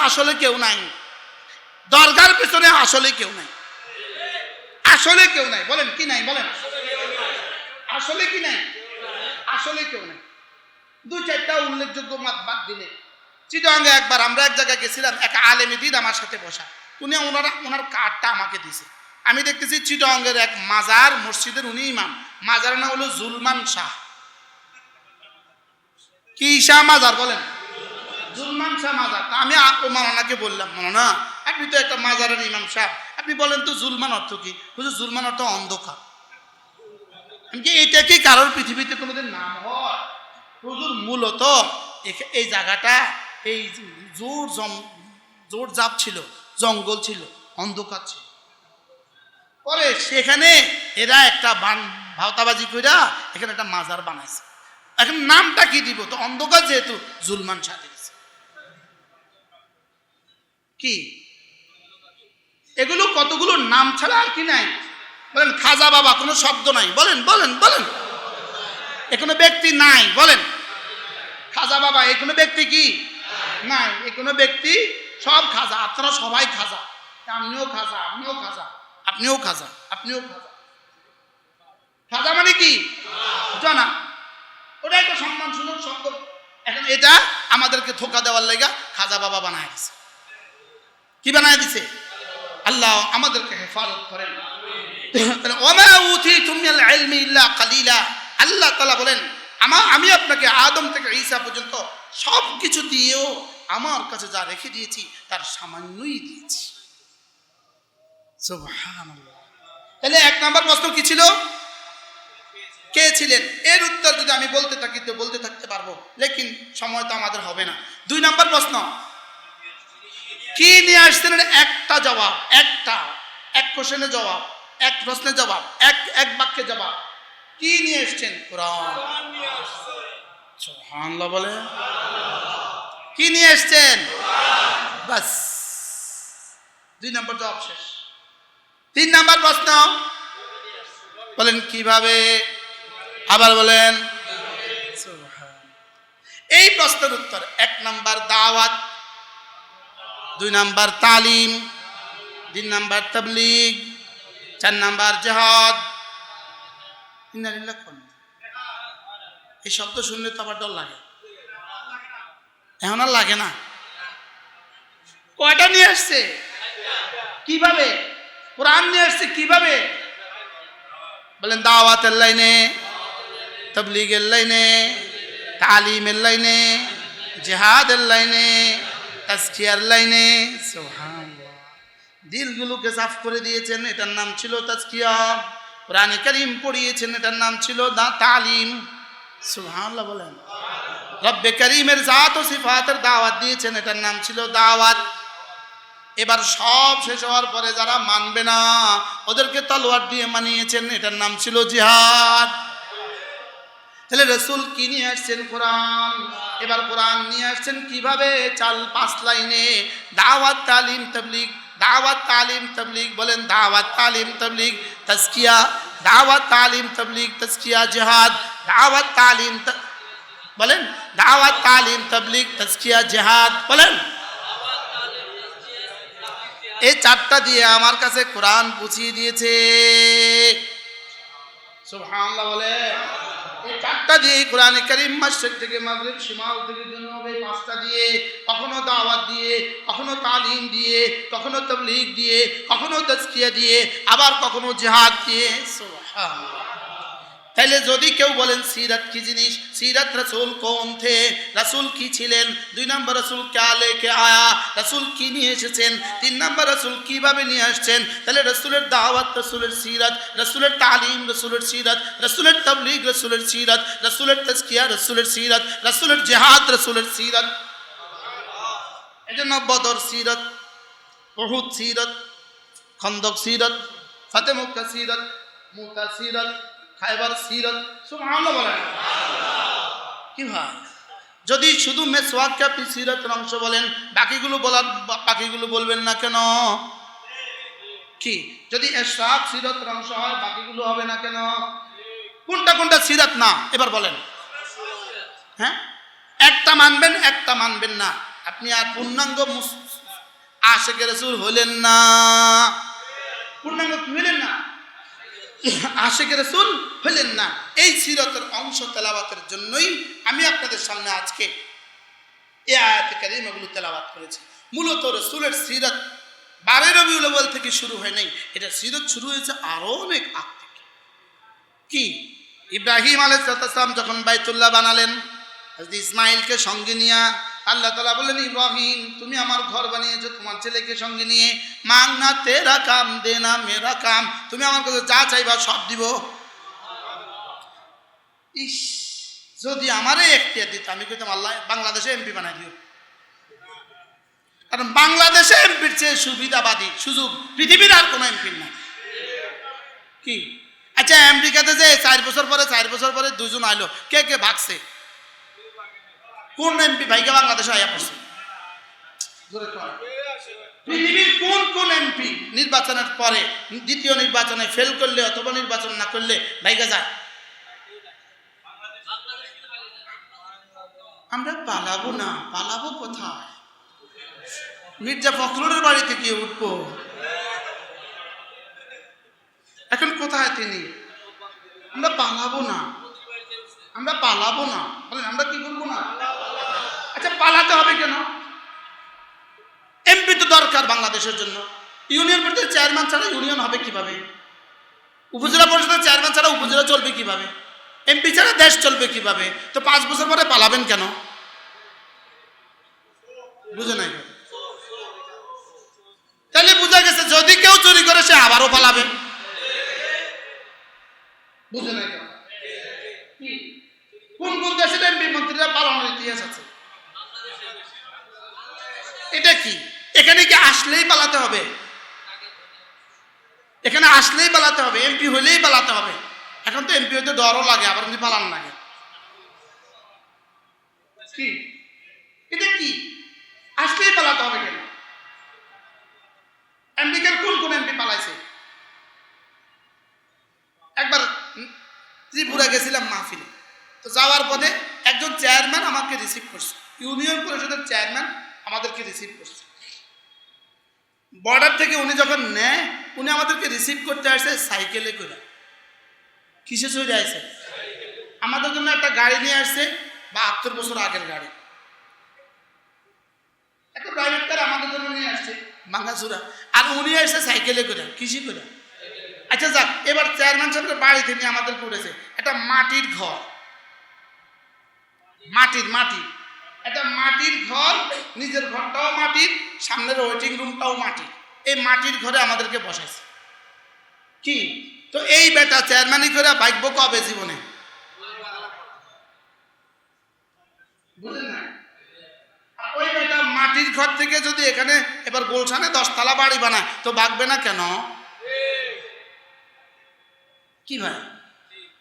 আসলে কেউ নাই, দরগার পেছনে আসলে কেউ নাই, আসলে কেউ নাই। বলেন কি নাই? বলেন আসলে কি নাই? আসলে কেউ নাই। দুই চারটা উল্লেখযোগ্য মত বাদ দিলে, চিটাগাঙ্গে একবার আমরা এক জায়গায় গেছিলাম, এক আলেমী দিন আমার সাথে বসা, উনি ওনার কার্ডটা আমাকে দিয়েছে। আমি দেখতেছি চিটাগাঙ্গের এক মাজার মসজিদের উনি ইমাম, মাজারের নাম হলো জুলমান শাহ। কি শাহ মাজার? বলেন জুলমান শাহ মাজার। আমি মাওলানাকে বললাম, মাওলানা আপনি তো একটা মাজারের ইমাম সাহেব, আপনি বলেন তো জুলমান অর্থ কি? বুঝলো জুলমান অর্থ অন্ধকার। এটা কি কারোর পৃথিবীতে কোনোদিন নাম হয়? হুজুর মূলত এই জায়গাটা এই জোর জাপ ছিল, জঙ্গল ছিল, অন্ধকার ছিল। পরে সেখানে এরা একটা ভাওতাবাজি কইরা এখানে একটা মাজার বানাইছে। এখন নামটা কি দিব? তো অন্ধকার যেহেতু জুলমান শাহ দিয়েছে। কি এগুলো কতগুলো নাম ছাড়া আর কি নাই? বলেন খাজা বাবা, কোনো শব্দ নাই। বলেন বলেন বলেন এ কোনো ব্যক্তি নাই। বলেন খাজা বাবা এ কোনো ব্যক্তি কি নাই? এ কোনো ব্যক্তি, সব খাজা। আপনারা সবাই খাজা, আপনিও খাজা, আপনিও খাজা, আপনিও খাজা, আপনিও খাজা। খাজা মানে কি জানা? ওটা একটা সম্মান সুযোগ শব্দ। এখন এটা আমাদেরকে ধোকা দেওয়ার লাগা খাজা বাবা বানায় দিছে। কি বানায় দিছে? আল্লাহ আমাদেরকে হেফাজত করেন। ওমা উতিতুম মিনাল ইলমি ইল্লা কালিলা। আল্লাহ তাআলা বলেন আমি আপনাকে আদম থেকে ঈসা পর্যন্ত সব কিছু দিয়েও আমার কাছে যা রেখে দিয়েছি তার সামান্যই দিয়েছি। সুবহানাল্লাহ। তাহলে এক নাম্বার প্রশ্ন কি ছিল? কে ছিলেন? এর উত্তর যদি আমি বলতে থাকি তো বলতে থাকতে পারবো, লেকিন সময় তো আমাদের হবে না। দুই নাম্বার প্রশ্ন কি নিয়ে আসছেন? একটা জবাব, এক কোশ্চেনের জবাব, এক প্রশ্নের জবাব, এক বাক্যে জবাব। কি নিয়ে এসছেন? কোরআন। সুবহানাল্লাহ বলে। কি নিয়ে এসছেন? বাস, দুই নম্বর জবাব শেষ। তিন নম্বর প্রশ্ন বলেন কিভাবে? আবার বলেন। এই প্রশ্নের উত্তর: এক নাম্বার দাওয়াত, দুই নাম্বার তালিম, তিন নাম্বার তাবলীগ, চার নাম্বার জিহাদ। এই শব্দ শুনলে তো আবার ডর লাগে। এখন আর লাগে না। কয়টা নিয়ে আসছে? কিভাবে? কোরআন নিয়ে আসছে কিভাবে? বলেন দাওয়াতের লাইনে, তাবলীগের লাইনে, তালিমের লাইনে, জিহাদের লাইনে, তাজকিয়ার লাইনে। সুবহানাল্লাহ। দিলগুলোকে সাফ করে দিয়েছেন, এটার নাম ছিল তাজকিয়া। কোরআনে কারীম পড়িয়েছেন, এটার নাম ছিল তালিম। সুবহানাল্লাহ বলেন। রব্বে কারীমের জাত ও সিফাতের দাওয়াত দিয়েছেন, এটার নাম ছিল দাওয়াত। এবার সব শেষ হওয়ার পরে যারা মানবে না ওদেরকে তলোয়ার দিয়ে মানিয়েছেন, এটার নাম ছিল জিহাদ। তাহলে রাসূল কি নিয়ে আসছেন? কোরআন। এবার কোরআন নিয়ে আসছেন কিভাবে? পাঁচ লাইনে: দাওয়াত, তালিম, তাবলীগ। দাওয়াত, তালিম, তাবলীগ। বলেন দাওয়াত, তালিম, তাবলীগ, তাজকিয়া। দাওয়াত, তালিম, তাবলীগ, তাজকিয়া, জিহাদ। দাওয়াত, তালিম, বলেন দাওয়াত, তালিম, তাবলীগ, তাজকিয়া, জিহাদ। বলেন এই চারটা দিয়ে আমার কাছে কোরআন পৌঁছিয়ে দিয়েছে। সুবহানাল্লাহ বলে। এই চারটা দিয়ে কোরআনে কারীম মাশরিক থেকে মাগরিব, শিমাল থেকে জনুব, এই পাঁচটা দিয়ে, কখনো দাওয়াত দিয়ে, কখনো তালিম দিয়ে, কখনো তাবলীগ দিয়ে, কখনো তাজকিয়া দিয়ে, আবার কখনো জিহাদ দিয়ে। সুবহানাল্লাহ। তাহলে যদি কেউ বলেন সিরাত কি জিনিস, সিরাত রাসূল কোন থে, রাসূল কি ছিলেন, দুই নম্বর রাসূল ক্যা লেকে আয়া, রাসূল কি নিয়ে এসেছেন, তিন নম্বর রাসূল কিভাবে নিয়ে আসছেন, তাহলে রাসূলের দাওয়াত, রাসূলের সিরাত, রাসূলের তালিম, রাসূলের সিরাত, রাসূলের তাবলীগ, রাসূলের সিরাত, রাসূলের তাজকিয়া, রাসূলের সিরাত, রাসূলের জিহাদ, রাসূলের সিরাত। এজন্য বদর সিরাত, উহুদ সিরাত, খন্দক সিরাত, ফাতে মক্কা সিরাত, মুতা সিরাত, খায়বার সিরাত। সুবহানাল্লাহ বলেন। কি ভাই, যদি শুধু মেসওয়াককে আপনি সিরাতের অংশ বলেন, বাকিগুলো বলবেন না কেন? কি যদি ইশরাক সিরাতের অংশ হয়, বাকিগুলো হবে না কেন? কোনটা কোনটা সিরাত না এবার বলেন। হ্যাঁ, একটা মানবেন, একটা মানবেন না। আপনি আর পূর্ণাঙ্গ আশিকে রাসূল হলেন না, পূর্ণাঙ্গ কি হলেন না, আশিকে রাসূল হলেন না। এই সিরাতের অংশ তেলাওয়াতের জন্যই আমি আপনাদের সামনে আজকে এই আয়াতে কারিমাগুলো তেলাওয়াত করেছি। মূলত রাসূলের সিরাত 12 রবিউল আউয়াল থেকে শুরু হয় নাই, এটা সিরাত শুরু হয়েছে আরো অনেক আগ থেকে। কি, ইব্রাহিম আলাইহিস সালাম যখন বাইতুল্লাহ বানালেন, হযরত ইসমাঈলকে সঙ্গে নিয়ে আল্লাহ তাআলা বললেন, ইব্রাহিম তুমি আমার ঘর বানিয়েছো তোমার ছেলেকে সঙ্গে নিয়ে, মাংনা তেরা কাম দেনা মেরা কাম, তুমি আমার কাছে যা চাইবা সব দিব। ইস, যদি আমারে এখতিয়ার দিত আমি কইতাম আল্লাহ বাংলাদেশে এমপি বানাই দিও, কারণ বাংলাদেশে এমপির চেয়ে সুবিধাবাদী সুযোগ পৃথিবীর আর কোনো এমপির নাই। কি, আচ্ছা আমেরিকাতে যে 4 বছর পরে 2 জন আইলো, কে কে ভাগছে? কোন এমপি ভাইকে বাংলাদেশে আয়া পড়ছে? পৃথিবীর কোন কোন এমপি নির্বাচনের পরে দ্বিতীয় নির্বাচনে ফেল করলে অথবা নির্বাচন না করলে ভাইগা যায়? আমরা পালাবো না, পালাবো কোথায়? মির্জা ফখরুলের বাড়িতে গিয়ে উঠবো? এখন কোথায় তিনি? আমরা পালাবো না, আমরা পালাবো না, বলেন আমরা কি করবো না? আচ্ছা পালাতে হবে কেন? এমপি তো দরকার বাংলাদেশের জন্য। ইউনিয়ন পরিষদের চেয়ারম্যান ছাড়া ইউনিয়ন হবে কিভাবে? উপজেলা পরিষদের চেয়ারম্যান ছাড়া উপজেলা চলবে কিভাবে? এমপি ছাড়া দেশ চলবে কিভাবে? তো 5 বছর পরে পালাবেন কেন? বুঝে নাই? তাহলে বুঝা গেছে যদি কেউ চুরি করে সে আবারও পালাবে। বুঝে নাই? কোন কোন দেশের এমপি মন্ত্রীরা পালানোর ইতিহাস আছে? এটা কি, এখানে কি আসলেই পালাতে হবে? এখানে আসলেই পালাতে হবে? এমপি হইলেই পালাতে হবে? এখন তো এমপি হইতে ডরও লাগে, আবার যদি পালান লাগে। কি, এটা কি, আসলেই পালাতে হবে কেন? আমেরিকার কোন কোন এমপি পালাইছে? একবার ত্রিপুরা গেছিলাম মাহফিলে, তো যাওয়ার পথে একজন চেয়ারম্যান আমাকে রিসিভ করছে, ইউনিয়ন পরিষদের চেয়ারম্যান আমাদেরকে রিসিভ করছে। বর্ডার থেকে উনি যখন নেয়, উনি আমাদেরকে রিসিভ করতে আসছে সাইকেলে করে। কিসে চলে আসছে? আমাদের জন্য একটা গাড়ি নিয়ে আসছে, 72 বছর আগের গাড়ি, একটা প্রাইভেট কার আমাদের জন্য নিয়ে আসছে ভাঙাচুরা, আর উনি আসছে সাইকেলে করে। কিসে করে? আচ্ছা যাক, এবার চেয়ারম্যান সাহেবের বাড়িতে নিয়ে আমাদের করেছে একটা মাটির ঘর, মাটির একটা মাটির ঘর, নিজের ঘরটাও মাটির, সামনের ওয়েটিং রুমটাও মাটির, এই মাটির ঘরে আমাদেরকে বসাইছে। কি, তো এই বেটা চেয়ারম্যানই করে ভাগ্য কবে জীবনে? বুঝলেন না? ওই বেটা মাটির ঘর থেকে যদি এখানে এবার গুলশানে 10 তলা বাড়ি বানায় তো ভাগবে না কেন? কি ভাই,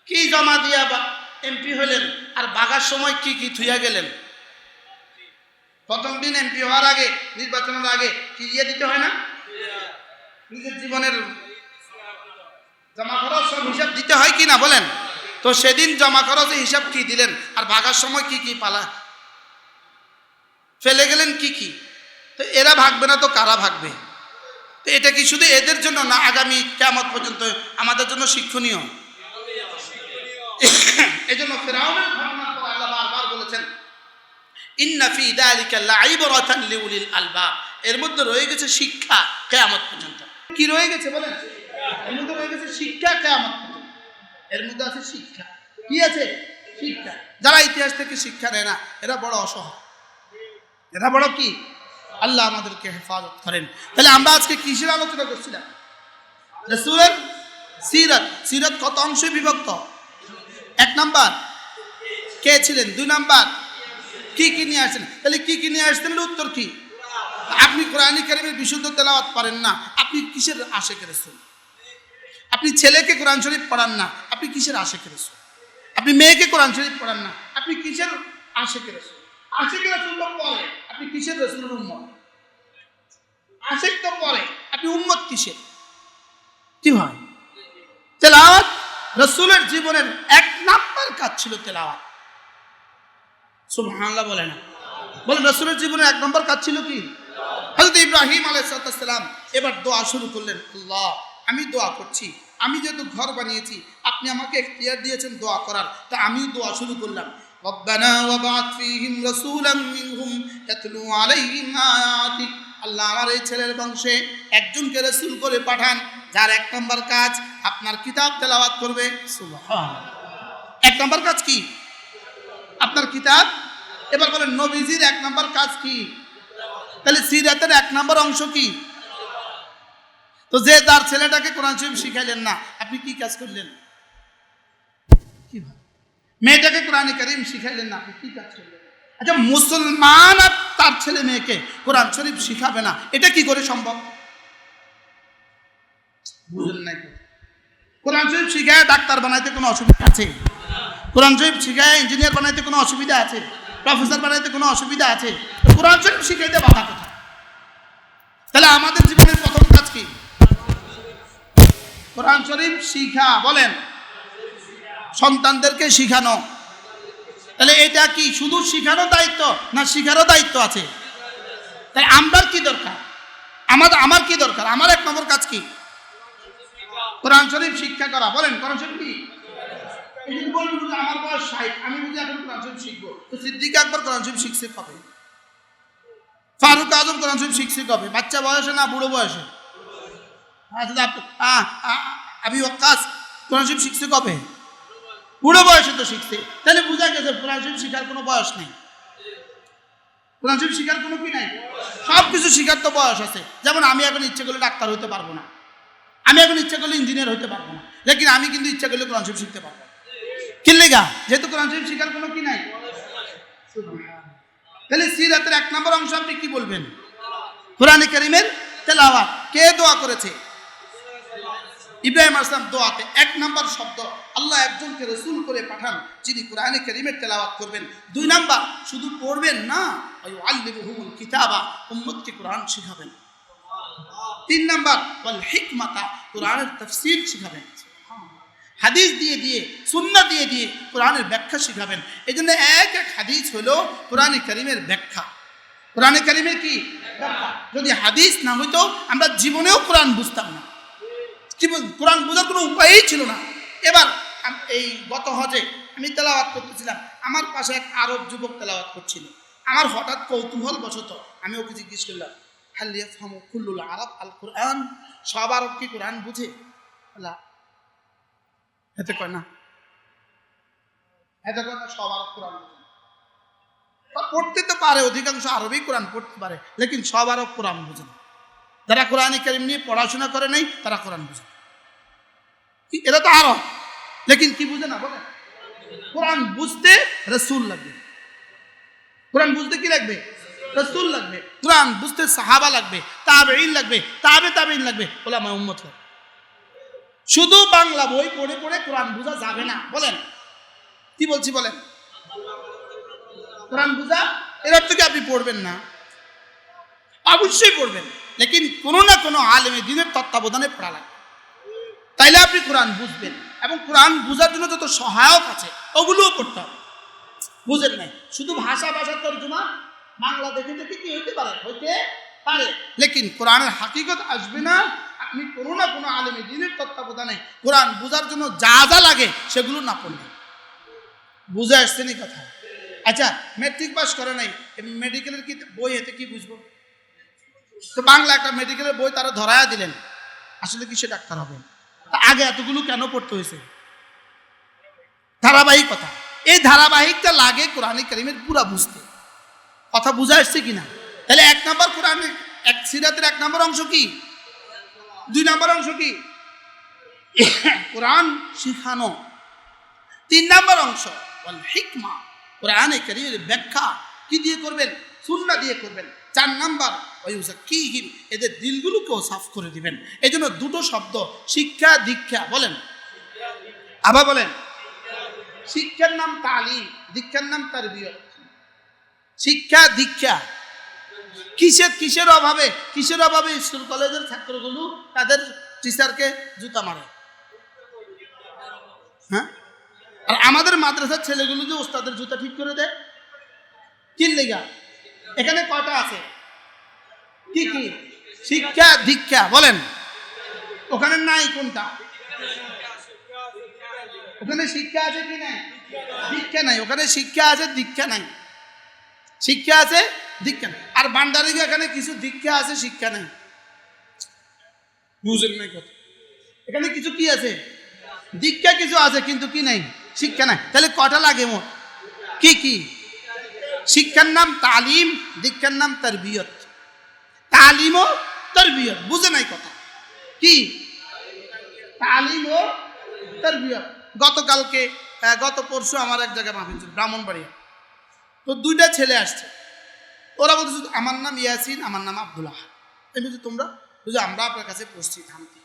কি জমা দিয়া এমপি হলেন, আর বাগার সময় কি কি থুইয়া গেলেন? প্রথম দিন এমপি হওয়ার আগে, নির্বাচনের আগে কি দিয়ে দিতে হয় না? নিজের জীবনের জমা খরচ সব হিসাব দিতে হয় কি না বলেন? তো সেদিন জমা খরচের হিসাব কি দিলেন, আর ভাগার সময় কি কি পালা ফেলে গেলেন কি কি? তো এরা ভাগবে না তো কারা ভাগবে? তো এটা কি শুধু এদের জন্য না, আগামী কিয়ামত পর্যন্ত আমাদের জন্য শিক্ষণীয়? এজন্য ফিরআউনের ঘটনার পর আল্লাহ বারবার বলেছেন, ইন্না ফি যালিকা লাইবরাতান লিউলিল আলবাব, এর মধ্যে রয়ে গেছে শিক্ষা কিয়ামত পর্যন্ত। কি রয়ে গেছে বলেন? এর মধ্যে রয়ে গেছে শিক্ষা কিয়ামত পর্যন্ত। এর মধ্যে আছে শিক্ষা। কি আছে? শিক্ষা। যারা ইতিহাস থেকে শিক্ষা নেয় না এরা বড় অসহায়, এরা বড় কি? আল্লাহ আমাদেরকে হেফাজত করেন। তাহলে আমরা আজকে কিসের আলোচনা করছিলাম? রাসূলের সিরাত। সিরাত কত অংশে বিভক্ত? 1 নাম্বার কে ছিলেন, 2 নাম্বার কি কি নিয়ে আসছেন। তাহলে কি কি নিয়ে আসছেন, উত্তর কি? আপনি কোরআন কারীমের বিশুদ্ধ তেলাওয়াত পারেন না, আপনি কিসের আশিক রাসূল? আপনি ছেলেকে কোরআন শরীফ পড়ান না, আপনি কিসের আশিক রাসূল? আপনি মেয়েকে কোরআন শরীফ পড়ান না, আপনি কিসের আশিক রাসূল? আশিক রাসূল তো পরে, আপনি কিসের রাসূলের উম্মত? আশিক তো পরে, আপনি উম্মত কিসের? কি হয়? তেলাওয়াত রাসূলের জীবনের 1 নাম্বার কাজ ছিল তেলাওয়াত। সুবহানাল্লাহ বলে না? বলেন রাসূলের জীবনের 1 নম্বর কাজ ছিল কি? হযরত ইব্রাহিম আলাইহিস সালাম এবার দোয়া শুরু করলেন, আল্লাহ আমি দোয়া করছি, আমি যেহেতু ঘর বানিয়েছি আপনি আমাকে এখতিয়ার দিয়েছেন দোয়া করার, তা আমি দোয়া শুরু করলাম। রব্বানা ওয়াবআথ ফীহিম রাসূলাম মিনহুম ইয়াতলু আলাইহিম আয়াতিক, আল্লাহ আমার এই ছেলের বংশে একজনকে রাসূল করে পাঠান, যার এক নম্বর কাজ আপনার কিতাব তেলাওয়াত করবে। সুবহানাল্লাহ, এক নম্বর কাজ কি? আপনার কিতাব। এবার বলেন নবীজির এক নম্বর কাজ কি? তাহলে সিরাতের এক নম্বর অংশ কি? তো যে তার ছেলেটাকে কোরআন শরীফ শিখাইলেন না, আপনি কি কাজ করলেন? কি ভাই, মেয়েটাকে কোরআন কারীম শিখাইলেন না, আপনি কি কাজ করলেন? আচ্ছা, মুসলমান আর তার ছেলে মেয়েকে কোরআন শরীফ শিখাবে না, এটা কি করে সম্ভব? বুঝলেন নাই? কোরআন শরীফ শিখায় ডাক্তার বানাইতে কোনো অসুবিধা আছে? কোরআন শরীফ শিখায় ইঞ্জিনিয়ার বানাইতে কোনো অসুবিধা আছে? প্রফেসর বানাইতে কোনো অসুবিধা আছে? কোরআন শরীফ শিখাইতে বাধা কোথায়? তাহলে আমাদের জীবনের প্রথম কাজ কি? কোরআন শরীফ শিখা। বলেন, সন্তানদেরকে শিখানো। তাহলে এটা কি শুধু শিখানোর দায়িত্ব না শিখারও দায়িত্ব আছে? তাহলে আমার কি দরকার? আমার কি দরকার? আমার এক নম্বর কাজ কি? কোরআন শরীফ শিক্ষা করা। বলেন, কোরআন শরীফ কি? আমার বয়স 60, আমি বুঝি এখন কোরআন শরীফ শিখবো। তো সিদ্দিক আকবর কোরআন শরীফ শিখছে কবে? ফারুক আজম কোরআন শরীফ শিখছে কবে? বাচ্চা বয়সে না বুড়ো বয়সে? আবু ওয়াক্কাস কোরআন শরীফ শিখছে কবে? বুড়ো বয়সে তো শিখছে। তাহলে বোঝা গেছে কোরআন শরীফ শিখার কোনো বয়স নেই। কোরআন শরীফ শিখার কোনো কি নাই? সব কিছু শিখার তো বয়স আছে। যেমন আমি এখন ইচ্ছে করলে ডাক্তার হইতে পারবো না, আমি এখন ইচ্ছা করলে ইঞ্জিনিয়ার হইতে পারবো না, লেকিন আমি কিন্তু ইচ্ছা করলে কোরআন শরীফ শিখতে পারবো। কি লেগা? যেহেতু কোরআন শরীফ শিখার কোনো কি নাই। তাহলে সিরাতের এক নম্বর অংশ আপনি কি বলবেন? কোরআন কারীমের তেলাওয়াত। কে দোয়া করেছে? ইব্রাহিম আলাইহিস সালাম দোয়াতে এক নম্বর শব্দ, আল্লাহ একজনকে রাসূল করে পাঠান যিনি কোরআন কারীমের তেলাওয়াত করবেন। দুই নাম্বার, শুধু পড়বেন না, আল্লিমুহুল কিতাবা, উম্মতকে কোরআন শিখাবেন। তিন নাম্বার, ওয়াল হিকমাতা, কোরআনের তাফসীর শিখাবেন। হাদিস দিয়ে দিয়ে, সুন্নাহ দিয়ে দিয়ে কোরআনের ব্যাখ্যা শিখাবেন। এই জন্য এক এক হাদিস হলো কোরআন কারীমের ব্যাখ্যা। কোরআন কারীমের কি ব্যাখ্যা? যদি হাদিস না হইতো আমরা জীবনেও কোরআন বুঝতাম না। কি কোরআন বোঝার কোনো উপায়ই ছিল না। এবার এই গত হজে আমি তেলাওয়াত করতেছিলাম, আমার পাশে এক আরব যুবক তেলাওয়াত করছিল। আমার হঠাৎ কৌতূহল বশত আমি ওকে জিজ্ঞেস করলাম, হাল ইয়াফহামু কুল্লুল আরব আল কোরআন, সব আরব কি কোরআন বুঝে? আল্লাহ এতে কয় না, এতে কয় না সব আরব কোরআন বুঝে। পড়তে তো পারে, অধিকাংশ আরবই কোরআন পড়তে পারে, লেকিন সব আরব কোরআন বুঝে না। যারা কোরআন কারীম নিয়ে পড়াশোনা করে নাই তারা কোরআন বুঝে। এরা তো আরব, লেকিন কি বুঝে না? বলে কোরআন বুঝতে রাসূল লাগবে। কোরআন বুঝতে কি লাগবে? রাসূল লাগবে। কোরআন বুঝতে সাহাবা লাগবে, তাবেঈন লাগবে, তাবেঈন লাগবে, উলামা উম্মত লাগবে। শুধু বাংলা বই পড়ে পড়ে কোরআন বোঝা যাবে না। বলেন, কি বলছি বলেন? কোরআন বোঝা এর অর্থ কি আপনি পড়বেন না? অবশ্যই পড়বেন, লেকিন কোনো না কোনো আলেমে দ্বীনের তত্ত্বাবধানে পড়া লাগবে, তাইলে আপনি কোরআন বুঝবেন। এবং কোরআন বোঝার জন্য যত সহায়ক আছে ওগুলোও পড়তে হবে। বুঝেন নাই? শুধু ভাষার তর্জমা বাংলা দেখে দেখে কি হইতে পারে? হইতে পারে, লেকিন কোরআনের হাকিকত আসবে না আপনি কোনো না কোনো আলেমে দ্বীনের তত্ত্বাবধানে কোরআন বোঝার জন্য যা যা লাগে সেগুলো না পড়লে। বুঝে আসছেন এই কথা? আচ্ছা, মেট্রিক পাস করে নাই, মেডিকেলের কি বই এতে কি বুঝবো? তো বাংলা একটা মেডিকেলের বই তারা ধরায়া দিলেন, আসলে কি সে ডাক্তার হবে? আগে এতগুলো কেন পড়তে হয়েছে? ধারাবাহিকতা, এই ধারাবাহিকটা লাগে কোরআন কারীমের পুরা বুঝতে। কথা বুঝা আসছে কিনা? তাহলে এক নম্বর কোরআন এক সিরাতের এক নম্বর অংশ কি? দুই নম্বর অংশ কি? কোরআন শিখানো। তিন নম্বর অংশ ওয়াল হিকমা, কোরআন কারীমের ব্যাখ্যা কি দিয়ে করবেন? সুন্নাহ দিয়ে করবেন। চার নাম্বার ওয়ায়ুযাক্কিহিম, এদের দিলগুলোকেও সাফ করে দিবেন। এই জন্য দুটো শব্দ, শিক্ষা দীক্ষা। বলেন, আবার বলেন। শিক্ষার নাম তালিম, দীক্ষার নাম তারবিয়ত। শিক্ষা দীক্ষা কিসের অভাবে স্কুল কলেজের ছাত্রগুলো তাদের টিচারকে জুতা মারে? হ্যাঁ, আর আমাদের মাদ্রাসার ছেলেগুলো যে ওস্তাদের জুতা ঠিক করে দেয়, কি লেগা? এখানে কয়টা আছে? কি কি? শিক্ষা দীক্ষা বলেন। ওখানে নাই কোনটা? ওখানে শিক্ষা আছে কি নাই? দীক্ষা নাই। ওখানে শিক্ষা আছে, দীক্ষা নাই। শিক্ষা আছে, দীক্ষা নাই। আর ভান্ডারিকে এখানে কিছু দীক্ষা আছে, শিক্ষা নাই। বুঝেন নাই কথা? এখানে কিছু কি আছে? দীক্ষা কিছু আছে, কিন্তু কি নাই? শিক্ষা নাই। তাহলে কটা লাগে মোট? কি কি? শিক্ষার নাম তালিম, দীক্ষার নাম তারবিয়ত। তালিম ও তারবিয়ত, বুঝে নাই কথা? কি তালিম ও তারবিয়ত? গত পরশু আমার এক জায়গায় মাহফিল ছিল, ব্রাহ্মণবাড়িয়া। তো দুইটা ছেলে আসছে। ওরা বলছে আমার নাম ইয়াসিন, আমার নাম আব্দুল্লাহ। আমি বলছি তোমরা? বুঝলি আমরা আপনার কাছে পড়ছি ধামতি।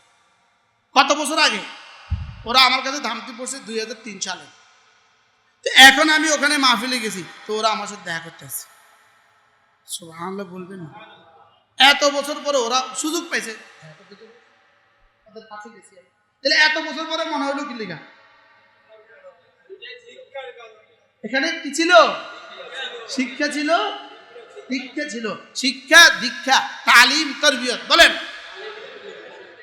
কত বছর আগে ওরা আমার কাছে ধামতি পড়ছে 2003 সালে। তো এখন আমি ওখানে মাহফিলে গেছি, তো ওরা আমার সাথে দেখা করতে আসছে। সুবহানাল্লাহ বলবেন না? এত বছর পরে ওরা সুযোগ পাইছে, তাহলে এত বছর পরে মনে হলো কি লেখা? এখানে কি ছিল? শিক্ষা ছিল, দীক্ষা ছিল। শিক্ষা দীক্ষা, তালিম তারবিয়ত বলেন।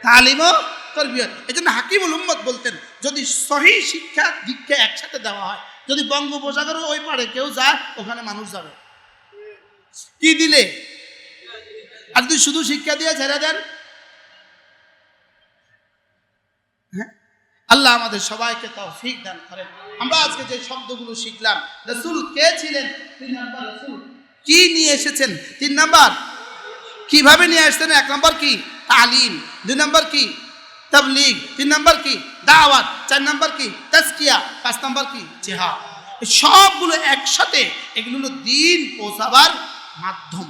তালিম ও তারবিয়ত। এই জন্য হাকিমুল উম্মত বলতেন, যদি সহি শিক্ষা দীক্ষা একসাথে দেওয়া হয়, যদি বঙ্গোপসাগরের ওই পারে কেউ যায়, ওখানে মানুষ যাবে। কি দিলে? আর যদি শুধু শিক্ষা দিয়ে ছেড়ে দেন, হ্যাঁ? আল্লাহ আমাদের সবাইকে তৌফিক দান করেন। আমরা আজকে যে শব্দগুলো শিখলাম, রাসূল কে ছিলেন? 3 নাম্বার রাসূল কি নিয়ে এসেছেন? 3 নাম্বার কিভাবে নিয়ে আসছেন? 1 নাম্বার কি? তালিম। 2 নাম্বার কি? তাবলীগ। 3 নাম্বার কি? দাওয়াত। 4 নাম্বার কি? তাজকিয়া। 5 নাম্বার কি? জিহাদ। এই সবগুলো একসাথে, এগুলো হলো দ্বীন পৌঁছাবার মাধ্যম।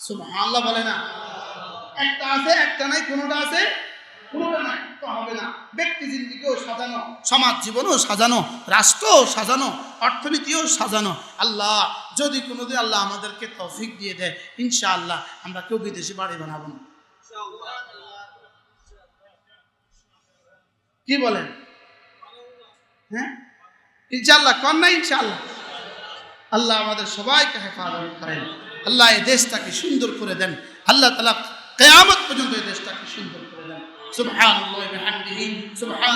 সুবহানাল্লাহ বলে না? একটা আছে, একটা নাই। কোনটা আছে, কোনটা নাই, তো হবে না। ব্যক্তি জীবনকেও সাজানো, সমাজ জীবনও সাজানো, রাষ্ট্রও সাজানো, অর্থনীতিও সাজানো। আল্লাহ যদি কোনোদিন আল্লাহ আমাদেরকে তৌফিক দিয়ে দেয়, ইনশাআল্লাহ আমরা কেউ বিদেশি বাড়ি বানাবো না। কি বলেন? হ্যাঁ ইনশাআল্লাহ, কর না ইনশাআল্লাহ? আল্লাহ আমাদের সবাইকে হেফাজত করেন। আল্লাহ এই দেশটাকে সুন্দর করে দেন। আল্লাহ তাআলা কিয়ামত পর্যন্ত এই দেশটাকে সুন্দর করে দেন। সুবহানাল্লাহি ওয়া বিহামদিহি সুবহান